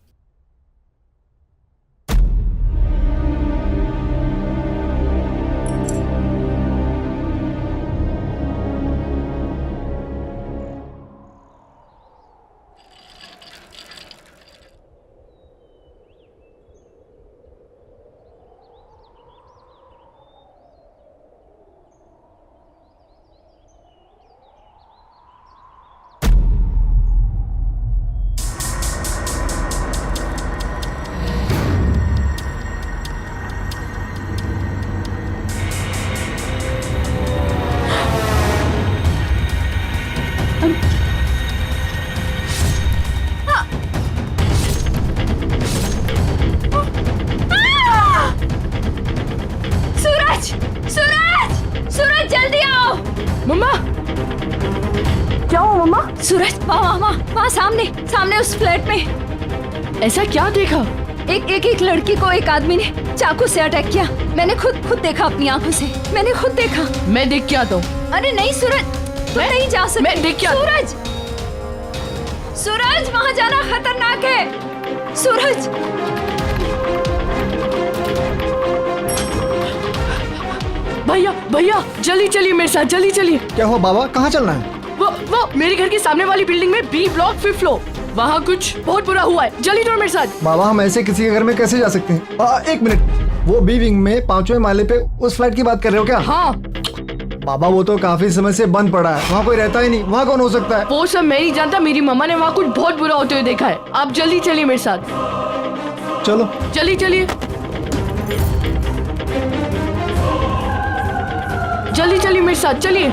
सूरज वहाँ सामने सामने उस फ्लैट में। ऐसा क्या देखा? एक लड़की को एक आदमी ने चाकू से अटैक किया। मैंने खुद देखा अपनी आंखों से। मैंने खुद देखा। मैं देख के आता हूँ। अरे नहीं सूरज, तुम नहीं जा सकते। मैं देख के आता हूँ। सूरज वहाँ जाना खतरनाक है। सूरज भैया जल्दी चलिए मेरे साथ, जल्दी चलिए। क्या हुआ बाबा, कहाँ चलना है? वो मेरे घर के सामने वाली बिल्डिंग में बी ब्लॉक 5th फ्लोर, वहाँ कुछ बहुत बुरा हुआ है। जल्दी चलो मेरे साथ। बाबा हम ऐसे किसी के घर में कैसे जा सकते हैं? एक मिनट, वो बी विंग में 5वें माले पे उस फ्लैट की बात कर रहे हो क्या? हाँ बाबा वो तो काफी समय से बंद पड़ा है, वहाँ कोई रहता ही नहीं। वहाँ कौन हो सकता है? वो सब मैं नहीं जानता, मेरी मम्मा ने वहाँ कुछ बहुत बुरा होते हुए देखा है। आप जल्दी चलिए मेरे साथ। चलो जल्दी चलिए, जल्दी चलिए मेरे साथ, चलिए।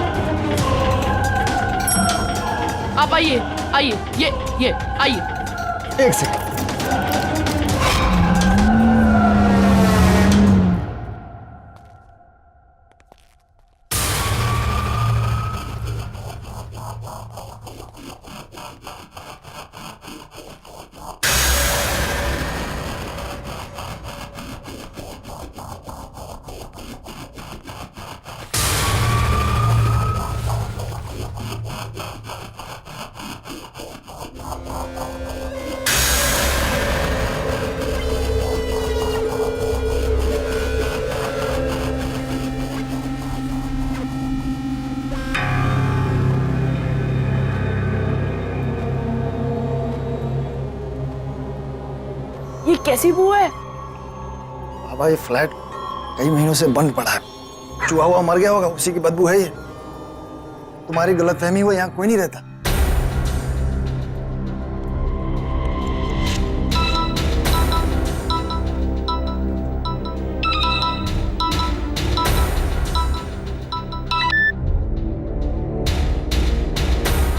आप आइए आइए, ये आइए। एक सेकंड। ये कैसी बू है? बाबा ये फ्लैट कई महीनों से बंद पड़ा है। चूहा हुआ मर गया होगा, उसी की बदबू है ये। तुम्हारी गलतफहमी हुई, यहाँ कोई नहीं रहता।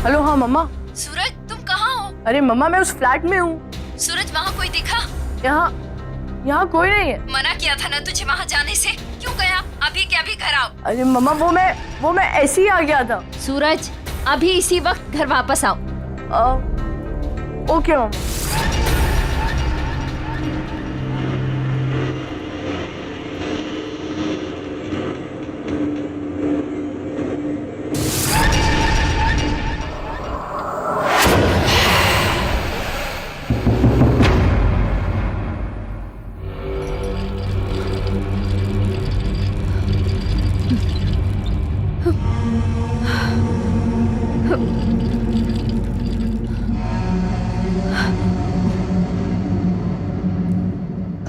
हेलो, हाँ मम्मा। सूरज तुम कहाँ हो? अरे मम्मा मैं उस फ्लैट में हूँ। सूरज वहाँ कोई दिखा? यहाँ कोई नहीं है। मना किया था ना तुझे वहाँ जाने से, क्यों गया? अभी के अभी घर आओ। अरे मम्मा वो मैं ऐसे ही आ गया था। सूरज अभी इसी वक्त घर वापस आओ। ओके मम्मा।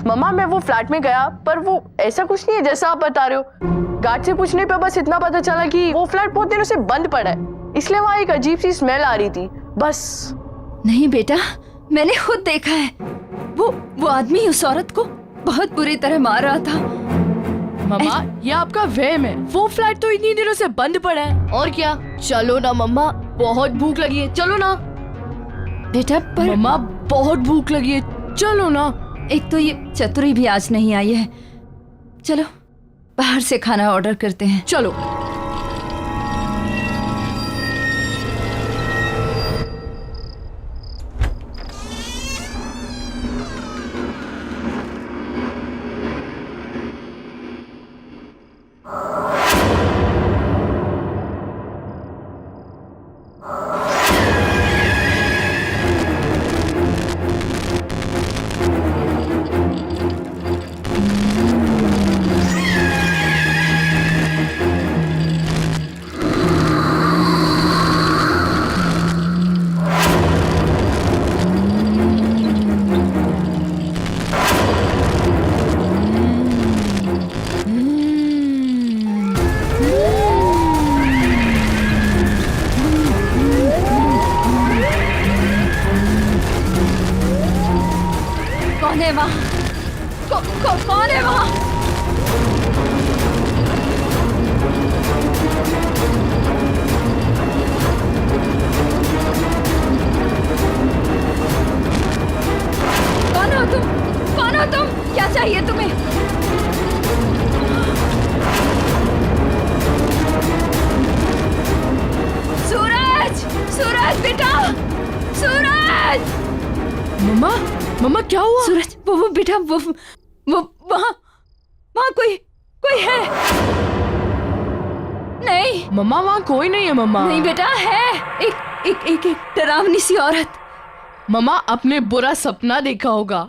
मम्मा मैं वो फ्लैट में गया, पर वो ऐसा कुछ नहीं है जैसा आप बता रहे हो। गार्ड से पूछने पे बस इतना पता चला कि वो फ्लैट बहुत दिनों से बंद पड़ा है, इसलिए वहाँ एक अजीब सी स्मेल आ रही थी, बस। नहीं बेटा, मैंने खुद देखा है। वो आदमी उस औरत को बहुत बुरी तरह मार रहा था। मम्मा ये आपका वहम है, वो फ्लैट तो इतनी दिनों से बंद पड़ा है। और क्या, चलो ना मम्मा, बहुत भूख लगी है, चलो ना। बेटा पर मम्मा बहुत भूख लगी है, चलो ना। एक तो ये चतुरी भी आज नहीं आई है। चलो बाहर से खाना ऑर्डर करते हैं। चलो। कौन है वहाँ? कौन है वहाँ? कौन हो तुम? कौन हो तुम? क्या चाहिए तुम्हें? सूरज! सूरज बेटा! सूरज! मम्मा क्या हुआ? सूरज वो बेटा वो वहाँ कोई है? नहीं मम्मा वहाँ कोई नहीं है। मम्मा नहीं बेटा, है एक डरावनी सी औरत। मम्मा अपने बुरा सपना देखा होगा,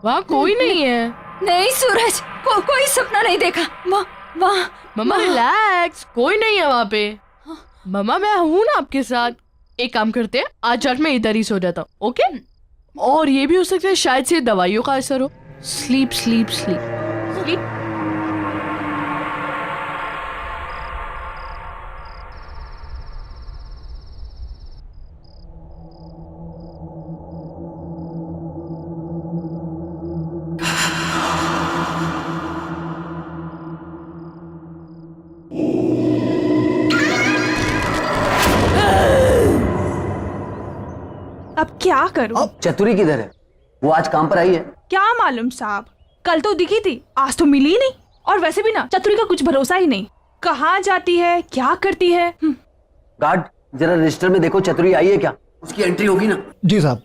वहाँ कोई नहीं है। नहीं सूरज, कोई सपना नहीं देखा। वहाँ मम्मा रिलैक्स, कोई नहीं है वहाँ पे। मम्मा मैं हूँ ना आपके साथ। एक काम करते हैं, आज रात में इधर ही सो जाता हूँ, ओके? और ये भी हो सकता है शायद से दवाइयों का असर हो। Sleep sleep sleep sleep. अब क्या करूं? चतुरी किधर है? वो आज काम पर आई है? क्या मालूम साहब, कल तो दिखी थी, आज तो मिली ही नहीं। और वैसे भी ना चतुरी का कुछ भरोसा ही नहीं, कहाँ जाती है, क्या करती है। गार्ड, जरा रजिस्टर में देखो, चतुरी आई है क्या? उसकी एंट्री होगी ना? जी साहब।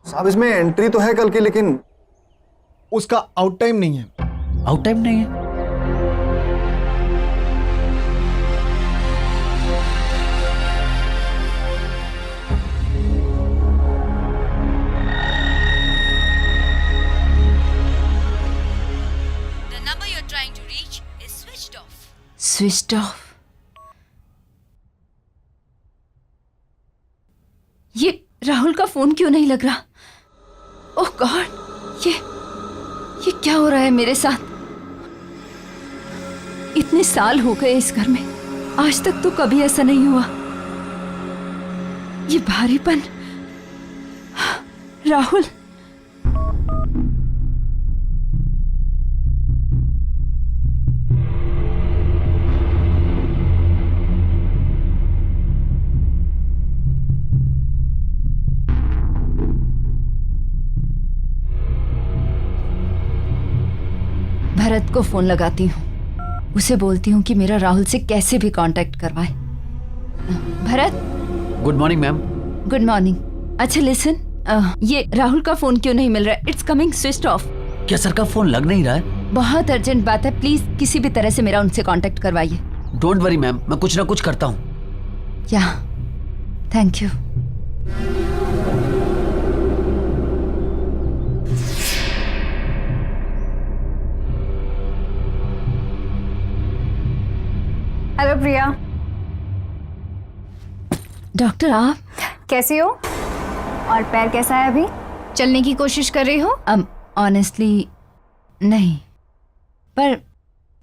साहब इसमें एंट्री तो है कल की, लेकिन उसका आउट टाइम नहीं है। आउट टाइम नहीं है? Switched off. ये राहुल का फोन क्यों नहीं लग रहा? ओह गॉड, ये क्या हो रहा है मेरे साथ? इतने साल हो गए इस घर में, आज तक तो कभी ऐसा नहीं हुआ। ये भारीपन, राहुल। भरत को फोन लगाती हूँ, उसे बोलती हूँ कि मेरा राहुल से कैसे भी कांटेक्ट करवाए। Bharat. Good morning ma'am. Good morning. अच्छा लिसन, ये राहुल का फोन क्यों नहीं मिल रहा है? It's coming switched off. क्या सर का फोन लग नहीं रहा है? बहुत अर्जेंट बात है, प्लीज किसी भी तरह से मेरा उनसे कांटेक्ट करवाइए। डोंट वरी मैम, मैं कुछ ना कुछ करता हूँ। या, thank you. Hello Priya. Doctor आप कैसी हो? और पैर कैसा है अभी? चलने की कोशिश कर रही हो? ऑनेस्टली नहीं, पर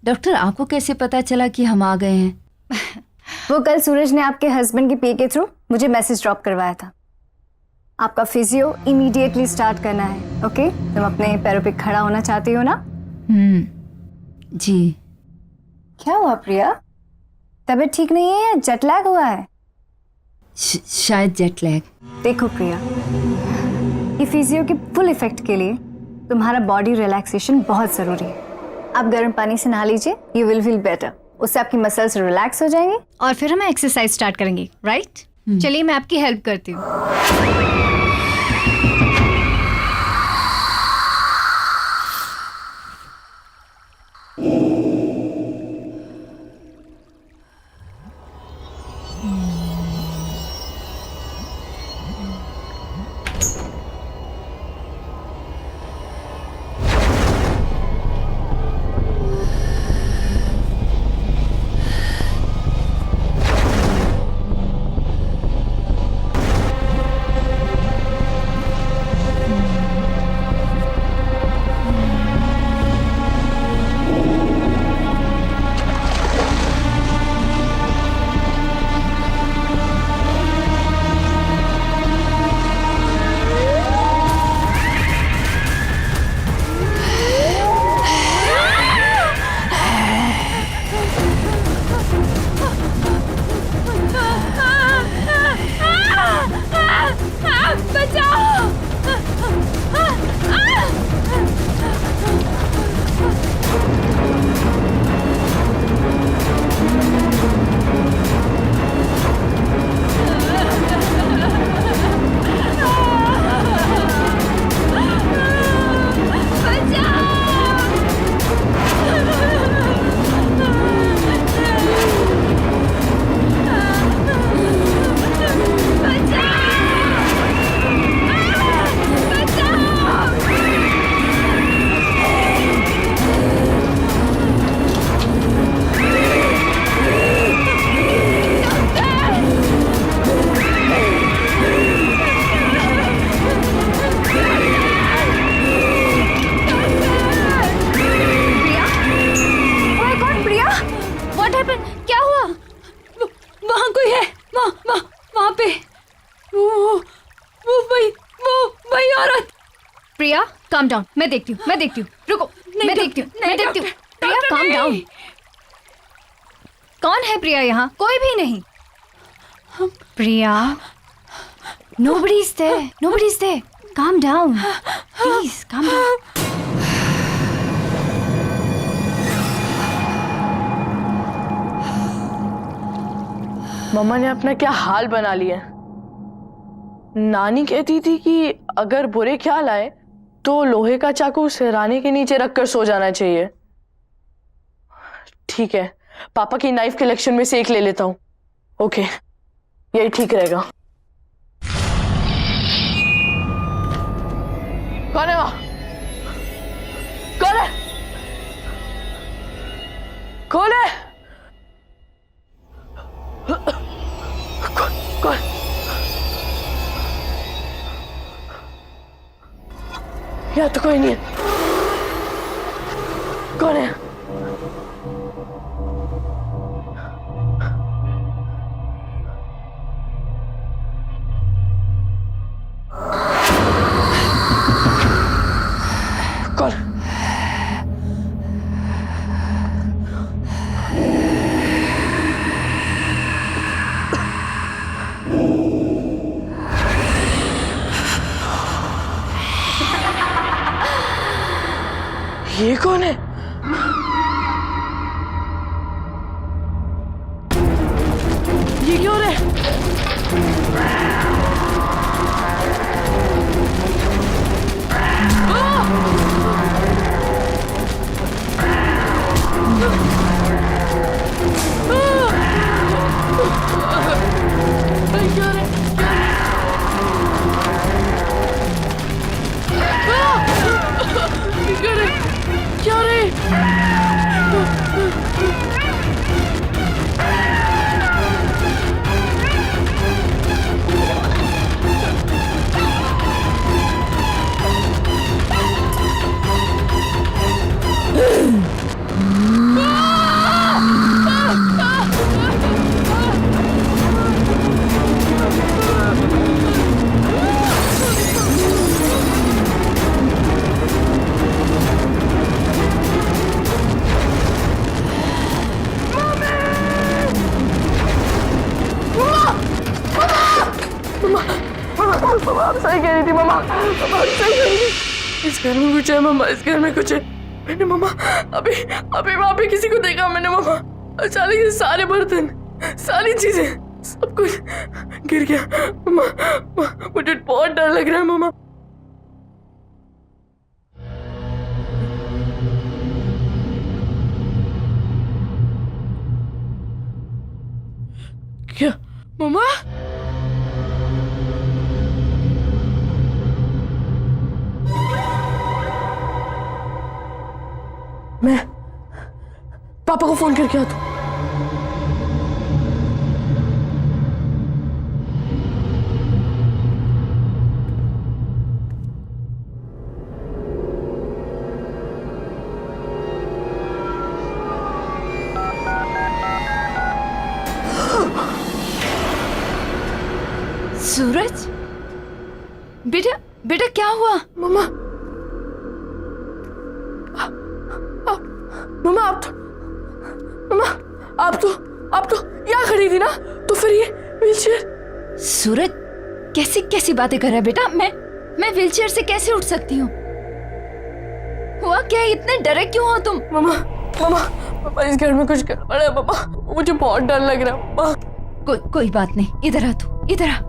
डॉक्टर आपको कैसे पता चला कि हम आ गए हैं? वो कल सूरज ने आपके हस्बैंड की पी के थ्रू मुझे मैसेज ड्रॉप करवाया था। आपका फिजियो इमीडिएटली स्टार्ट करना है। ओके? तुम अपने पैरों पे खड़ा होना चाहती हो ना? जी। क्या हुआ प्रिया? तबीयत ठीक नहीं है या जेट लैग हुआ है? शायद जेट लैग। देखो प्रिया, ये फिजियो के फुल इफेक्ट के लिए तुम्हारा बॉडी रिलैक्सेशन बहुत जरूरी है। आप गर्म पानी से नहा लीजिए, यू विल फील बेटर। उससे आपकी मसल्स रिलैक्स हो जाएंगे और फिर हम एक्सरसाइज स्टार्ट करेंगे। राइट? चलिए मैं आपकी हेल्प करती हूँ। प्रिया काम डाउन, मैं देखती हूँ, रुको, मैं देखती हूँ। प्रिया काम डाउन। कौन है प्रिया यहाँ? कोई भी नहीं। प्रिया Nobody's there. Nobody's there. Calm down. Please, calm down. मम्मा ने अपना क्या हाल बना लिया। नानी कहती थी कि अगर बुरे ख्याल आए तो लोहे का चाकू सिरहाने के नीचे रखकर सो जाना चाहिए। ठीक है, पापा की नाइफ कलेक्शन में से एक ले लेता हूँ। ओके, यही ठीक रहेगा। कौन है वहाँ? कौन है? कौन है? कौन? यहाँ तो कोई नहीं है। कौन है? कौन? ये कौन है? ये क्यों है? क्या रे? आप सही कह रही थी मम्मा। मम्मा सही कह रही थी। इस घर में कुछ है मम्मा, इस घर में कुछ है। मैंने मम्मा अभी अभी वहां पे किसी को देखा मैंने मम्मा। अचानक से सारे बर्तन, सारी चीजें, सब कुछ गिर गया मम्मा। मुझे बहुत डर लग रहा है मम्मा। क्या मम्मा? मैं पापा को फोन करके आता हूँ। सूरज, बेटा बेटा क्या हुआ? मम्मा मम्मा आप तो यहाँ खड़ी थी ना, तो फिर ये व्हीलचेयर। सूरज कैसी कैसी बातें कर रहा है बेटा? मैं व्हीलचेयर से कैसे उठ सकती हूँ? हुआ क्या? इतने डरे क्यों हो तुम? मम्मा इस घर में कुछ गड़बड़ है मम्मा। मुझे बहुत डर लग रहा है मम्मा। कोई बात नहीं, इधर आ तू, इधर आ।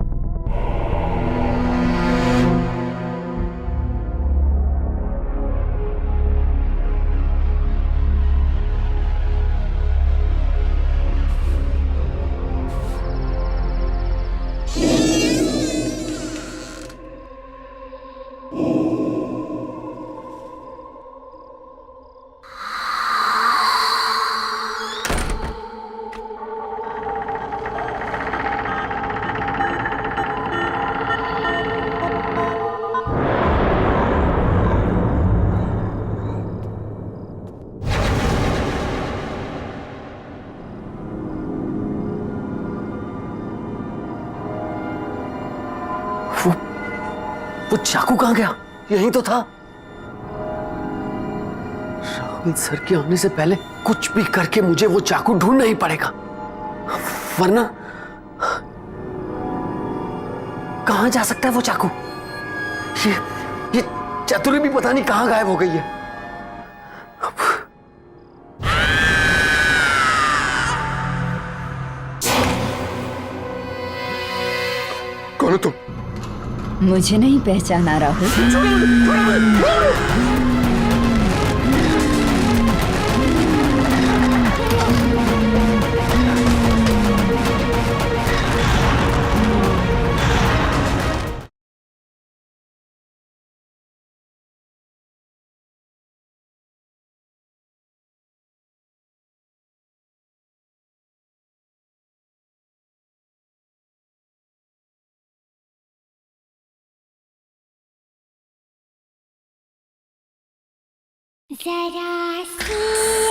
वो चाकू कहाँ गया? यहीं तो था। राहुल सर के आने से पहले कुछ भी करके मुझे वो चाकू ढूंढना ही पड़ेगा, वरना कहाँ जा सकता है वो चाकू? ये चतुरी भी पता नहीं कहाँ गायब हो गई है। कौन हो तुम? मुझे नहीं पहचाना राहुल? जरा सी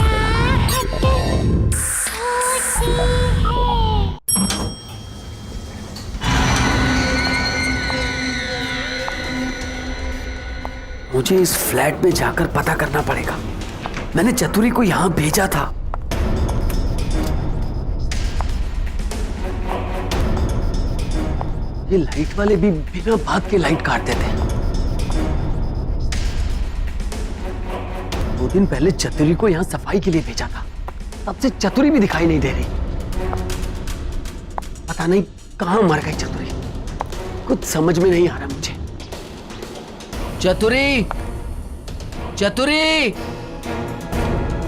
आहट होती है। मुझे इस फ्लैट में जाकर पता करना पड़ेगा। मैंने चतुरी को यहां भेजा था। ये लाइट वाले भी बिना बात के लाइट काट देते हैं। 2 दिन पहले चतुरी को यहां सफाई के लिए भेजा था, तब से चतुरी भी दिखाई नहीं दे रही। पता नहीं कहां मर गई चतुरी, कुछ समझ में नहीं आ रहा मुझे। चतुरी, चतुरी!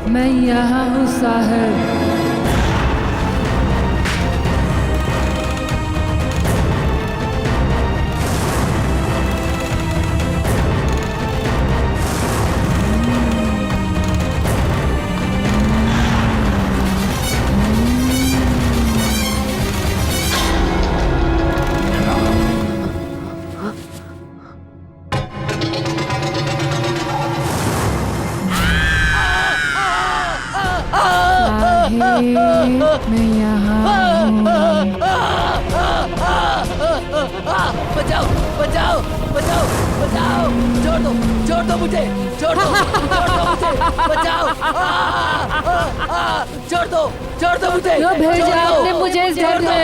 मैं यहाँ हूँ साहब। मैं यहाँ बचाओ, बचाओ, बचाओ, बचाओ! छोड़ दो मुझे, छोड़ दो मुझे, बचाओ! छोड़ दो मुझे! क्यों भेजा आपने मुझे इस घर में?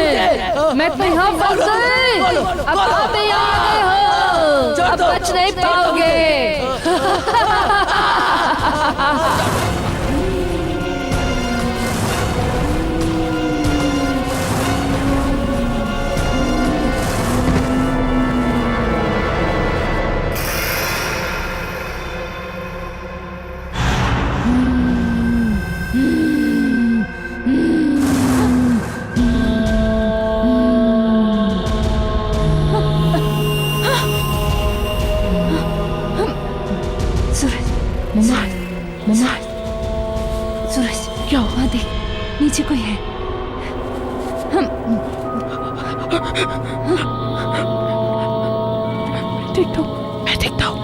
मैं तो यहाँ फंस गई। अब आप यहाँ आ गए हो, अब बच नहीं पाओगे। सूरज, क्या हुआ? देख, नीचे कोई है। मैं देखता हूँ।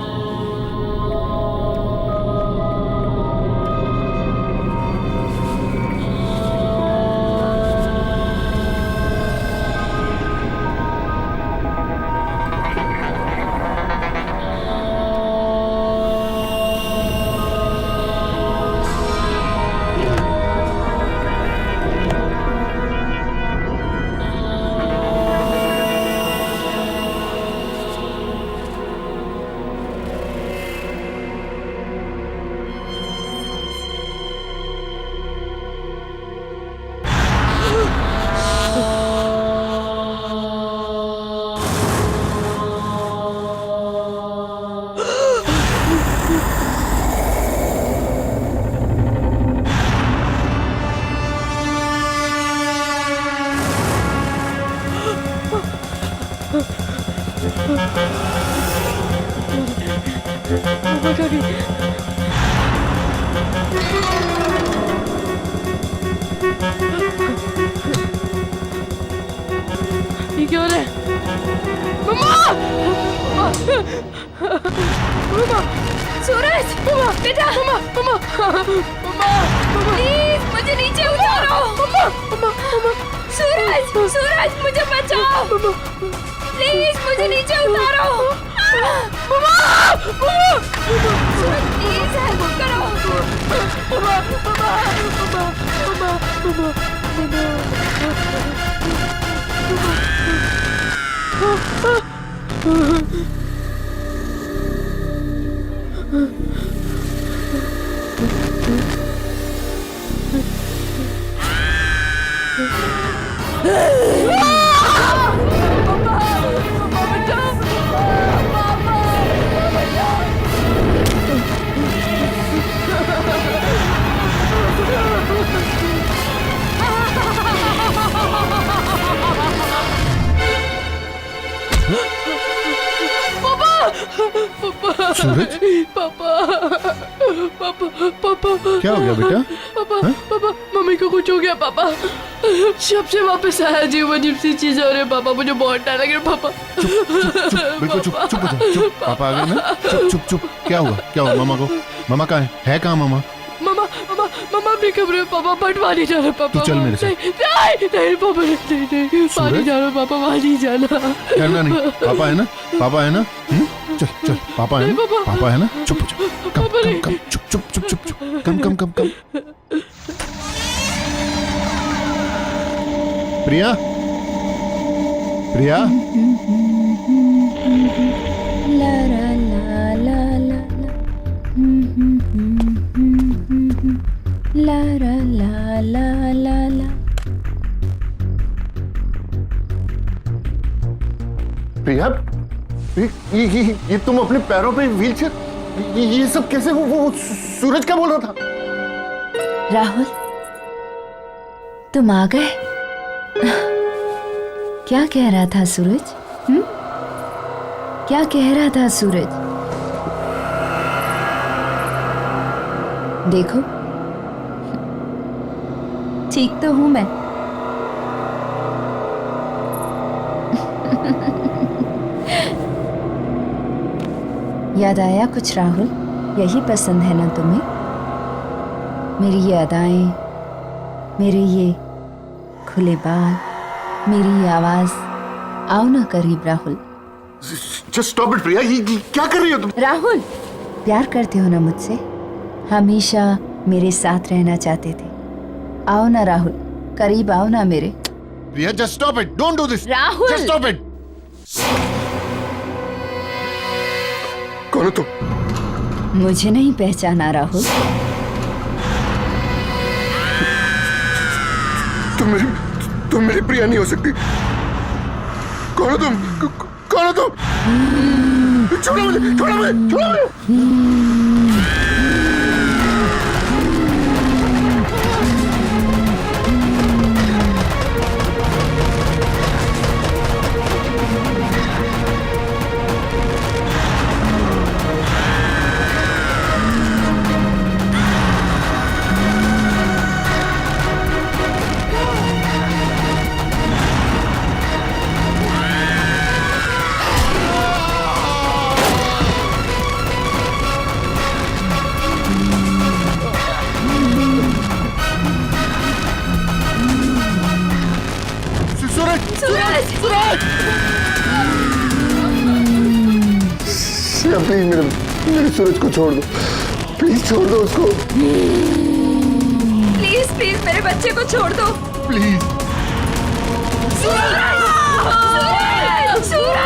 ये क्यों है? मम्मा! मम्मा! सूरज! मम्मा! बेटा! मम्मा! प्लीज मुझे नीचे उतारो! मम्मा! सूरज! सूरज मुझे बचाओ! प्लीज मुझे नीचे उतारो! सूरज प्लीज हेल्प करो! सूरज, पापा पापा पापा क्या हो गया बेटा? पापा पापा मम्मी को कुछ हो गया पापा। शब से वापस आया अजीब अजीब सी चीजें हो रही है पापा, मुझे बहुत डर लग रहा है पापा। बिल्कुल चुप चुप हो जाओ, चुप। पापा आ गए ना? चुप चुप चुप। क्या हुआ? क्या हुआ मामा को? मामा कहाँ है कहाँ मामा? मामा मामा मामा अपने कमरे में पापा, बट वहाँ नहीं जाना पापा। तू चल मेरे साथ। नहीं नहीं पापा नहीं वहाँ नहीं जाना पापा, वहाँ नहीं जाना। डरना नहीं, पापा है ना? पापा है ना? चल चल, पापा है ना? पापा है ना? चुप हो जाओ, कम कम कम, चुप चुप चुप चुप चुप, कम कम कम कम। प्रिया, प्रिया, ला ला ला ला ला ला ला ला ला ला। प्रिया, ये तुम अपने पैरों पे व्हीलचेयर, ये सब कैसे? वो सूरज क्या बोल रहा था? राहुल, तुम आ गए? क्या कह रहा था सूरज? क्या कह रहा था सूरज? देखो, ठीक तो हूं मैं। याद आया कुछ राहुल? यही पसंद है ना तुम्हें? मेरी ये अदाएं, मेरे ये खुले बाल, मेरी ये आवाज। आओ ना करीब राहुल। Just stop it, प्रिया, ये क्या कर रही हो तुम? राहुल, प्यार करते हो ना मुझसे? हमेशा मेरे साथ रहना चाहते थे। आओ ना राहुल, करीब आओ ना मेरे। प्रिया, just stop it, don't do this. Rahul, just stop it. कौन हो तुम? मुझे नहीं पहचाना राहुल? तुम मेरी प्रिया नहीं हो सकती। कौन हो तुम? कौन हो तुम? छोड़ो मुझे, छोड़ो मुझे, छोड़ो मुझे। प्लीज मेरे सूरज को छोड़ दो, प्लीज छोड़ दो उसको। प्लीज प्लीज मेरे बच्चे को छोड़ दो प्लीज। सूरज! सूरज! सूरज!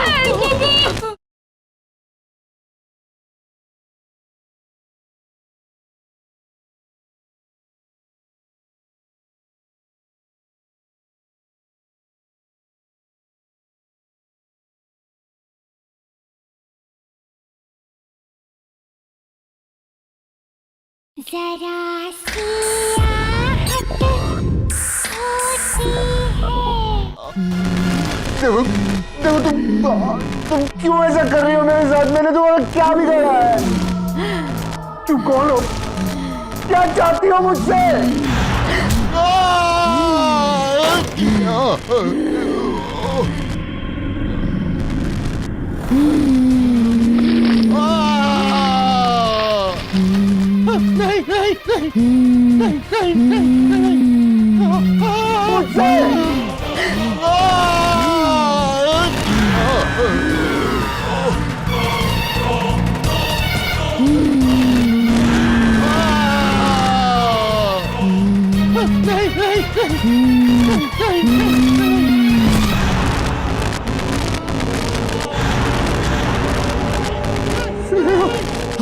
जरा सी आहट होती है। देखो तुम क्यों ऐसा कर रही हो मेरे साथ? मैंने तुम्हारा क्या बिगाड़ा है? तुम कौन हो? क्या चाहती हो मुझसे?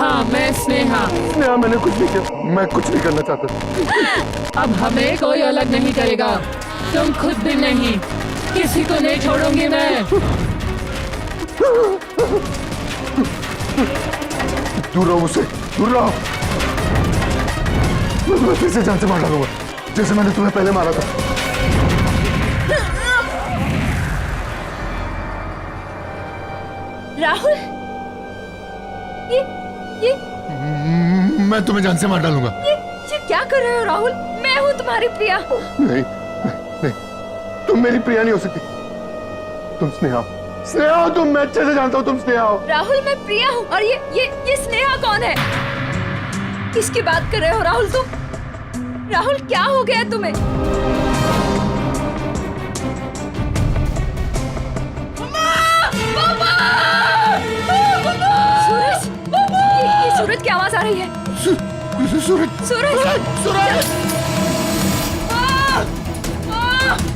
हाँ मैं स्नेहा। स्नेहा मैंने कुछ नहीं किया, मैं कुछ नहीं करना चाहता। अब हमें कोई अलग नहीं करेगा, तुम खुद भी नहीं, किसी को नहीं छोड़ूंगी मैं। दूर रहो मुझसे, दूर रहो। मैं फिर से जान से मार डालूंगा, जैसे मैंने तुम्हें पहले मारा था। राहुल, ये मैं तुम्हें जान से मार डालूंगा। ये क्या कर रहे हो राहुल? मैं हूँ तुम्हारी प्रिया। नहीं, नहीं, तुम मेरी प्रिया नहीं हो सकती। तुम स्नेहा हो। स्नेहा हो तुम, मैं अच्छे से जानता हूँ तुम स्नेहा हो। राहुल मैं प्रिया हूँ। और ये स्नेहा कौन है? किसकी बात कर रहे हो राहुल तुम? राहुल क्या हो गया तुम्हें? सूरज, ये सूरज की आवाज आ रही है। सूरज, सूरज, सूरज,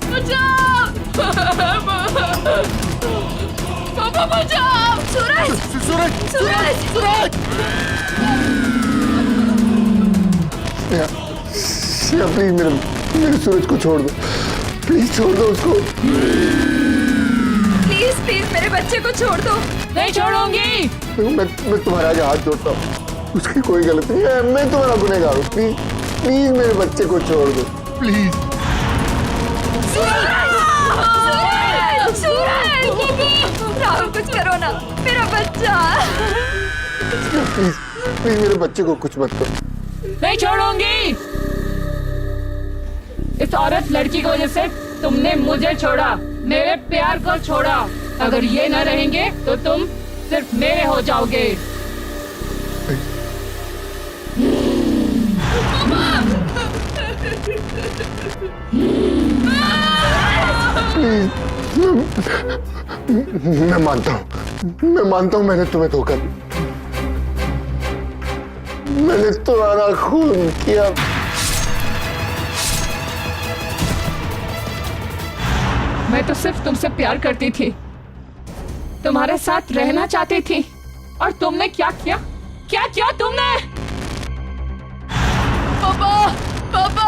बचाओ! पापा बचाओ! सूरज, सूरज, सूरज, सूरज! स्नेहा प्लीज मेरे सूरज को छोड़ दो, प्लीज छोड़ दो उसको। प्लीज प्लीज मेरे बच्चे को छोड़ दो। नहीं छोड़ूंगी। मैं तुम्हारे आगे हाथ जोड़ता हूँ, उसकी कोई गलती नहीं है, मैं तुम्हारा गुनहगार हूँ। प्लीज प्लीज मेरे बच्चे को छोड़ दो, प्लीज। राहुल कुछ करो ना, मेरा बच्चा। प्लीज प्लीज मेरे बच्चे को कुछ मत करो। नहीं छोड़ूंगी। इस औरत लड़की की वजह से तुमने मुझे छोड़ा, मेरे प्यार को छोड़ा। अगर ये न रहेंगे तो तुम सिर्फ मेरे हो जाओगे। मैं मानता हूँ मैंने तुम्हें धोखा दिया, मैंने तुम्हारा खून किया। मैं तो सिर्फ तुमसे प्यार करती थी, तुम्हारे साथ रहना चाहती थी, और तुमने क्या किया? क्या किया तुमने? पापा, पापा!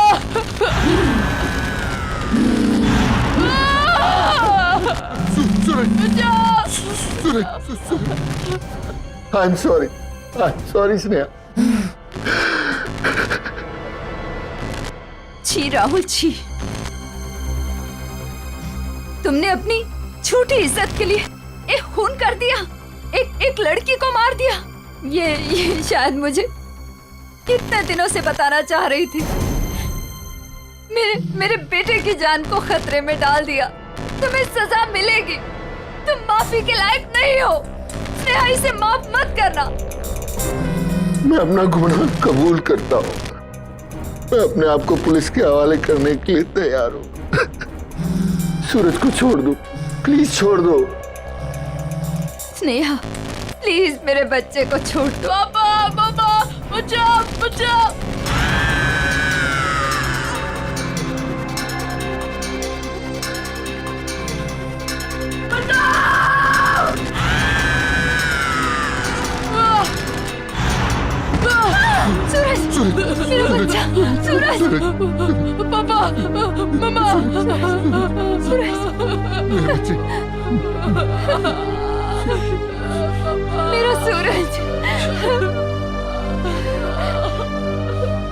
I am sorry Sneha. छी राहुल छी, तुमने अपनी छोटी इज्जत के लिए एक खून कर दिया, एक लड़की को मार दिया। ये शायद मुझे कितने दिनों से बताना चाह रही थी। मेरे बेटे की जान को खतरे में डाल दिया। तुम्हें सजा मिलेगी, तुम माफी के लायक नहीं हो। स्नेहा, इसे माफ मत करना। मैं अपना गुनाह कबूल करता हूँ, मैं अपने आप को पुलिस के हवाले करने के लिए तैयार हूँ। सूरज को छोड़ दो, प्लीज छोड़ दो। स्नेहा प्लीज मेरे बच्चे को छोड़ दो। पापा, पापा, बचाओ, बचाओ। सूरज, मेरा बच्चा, सूरज, पापा, मम्मा, सूरज, मेरे बच्चे।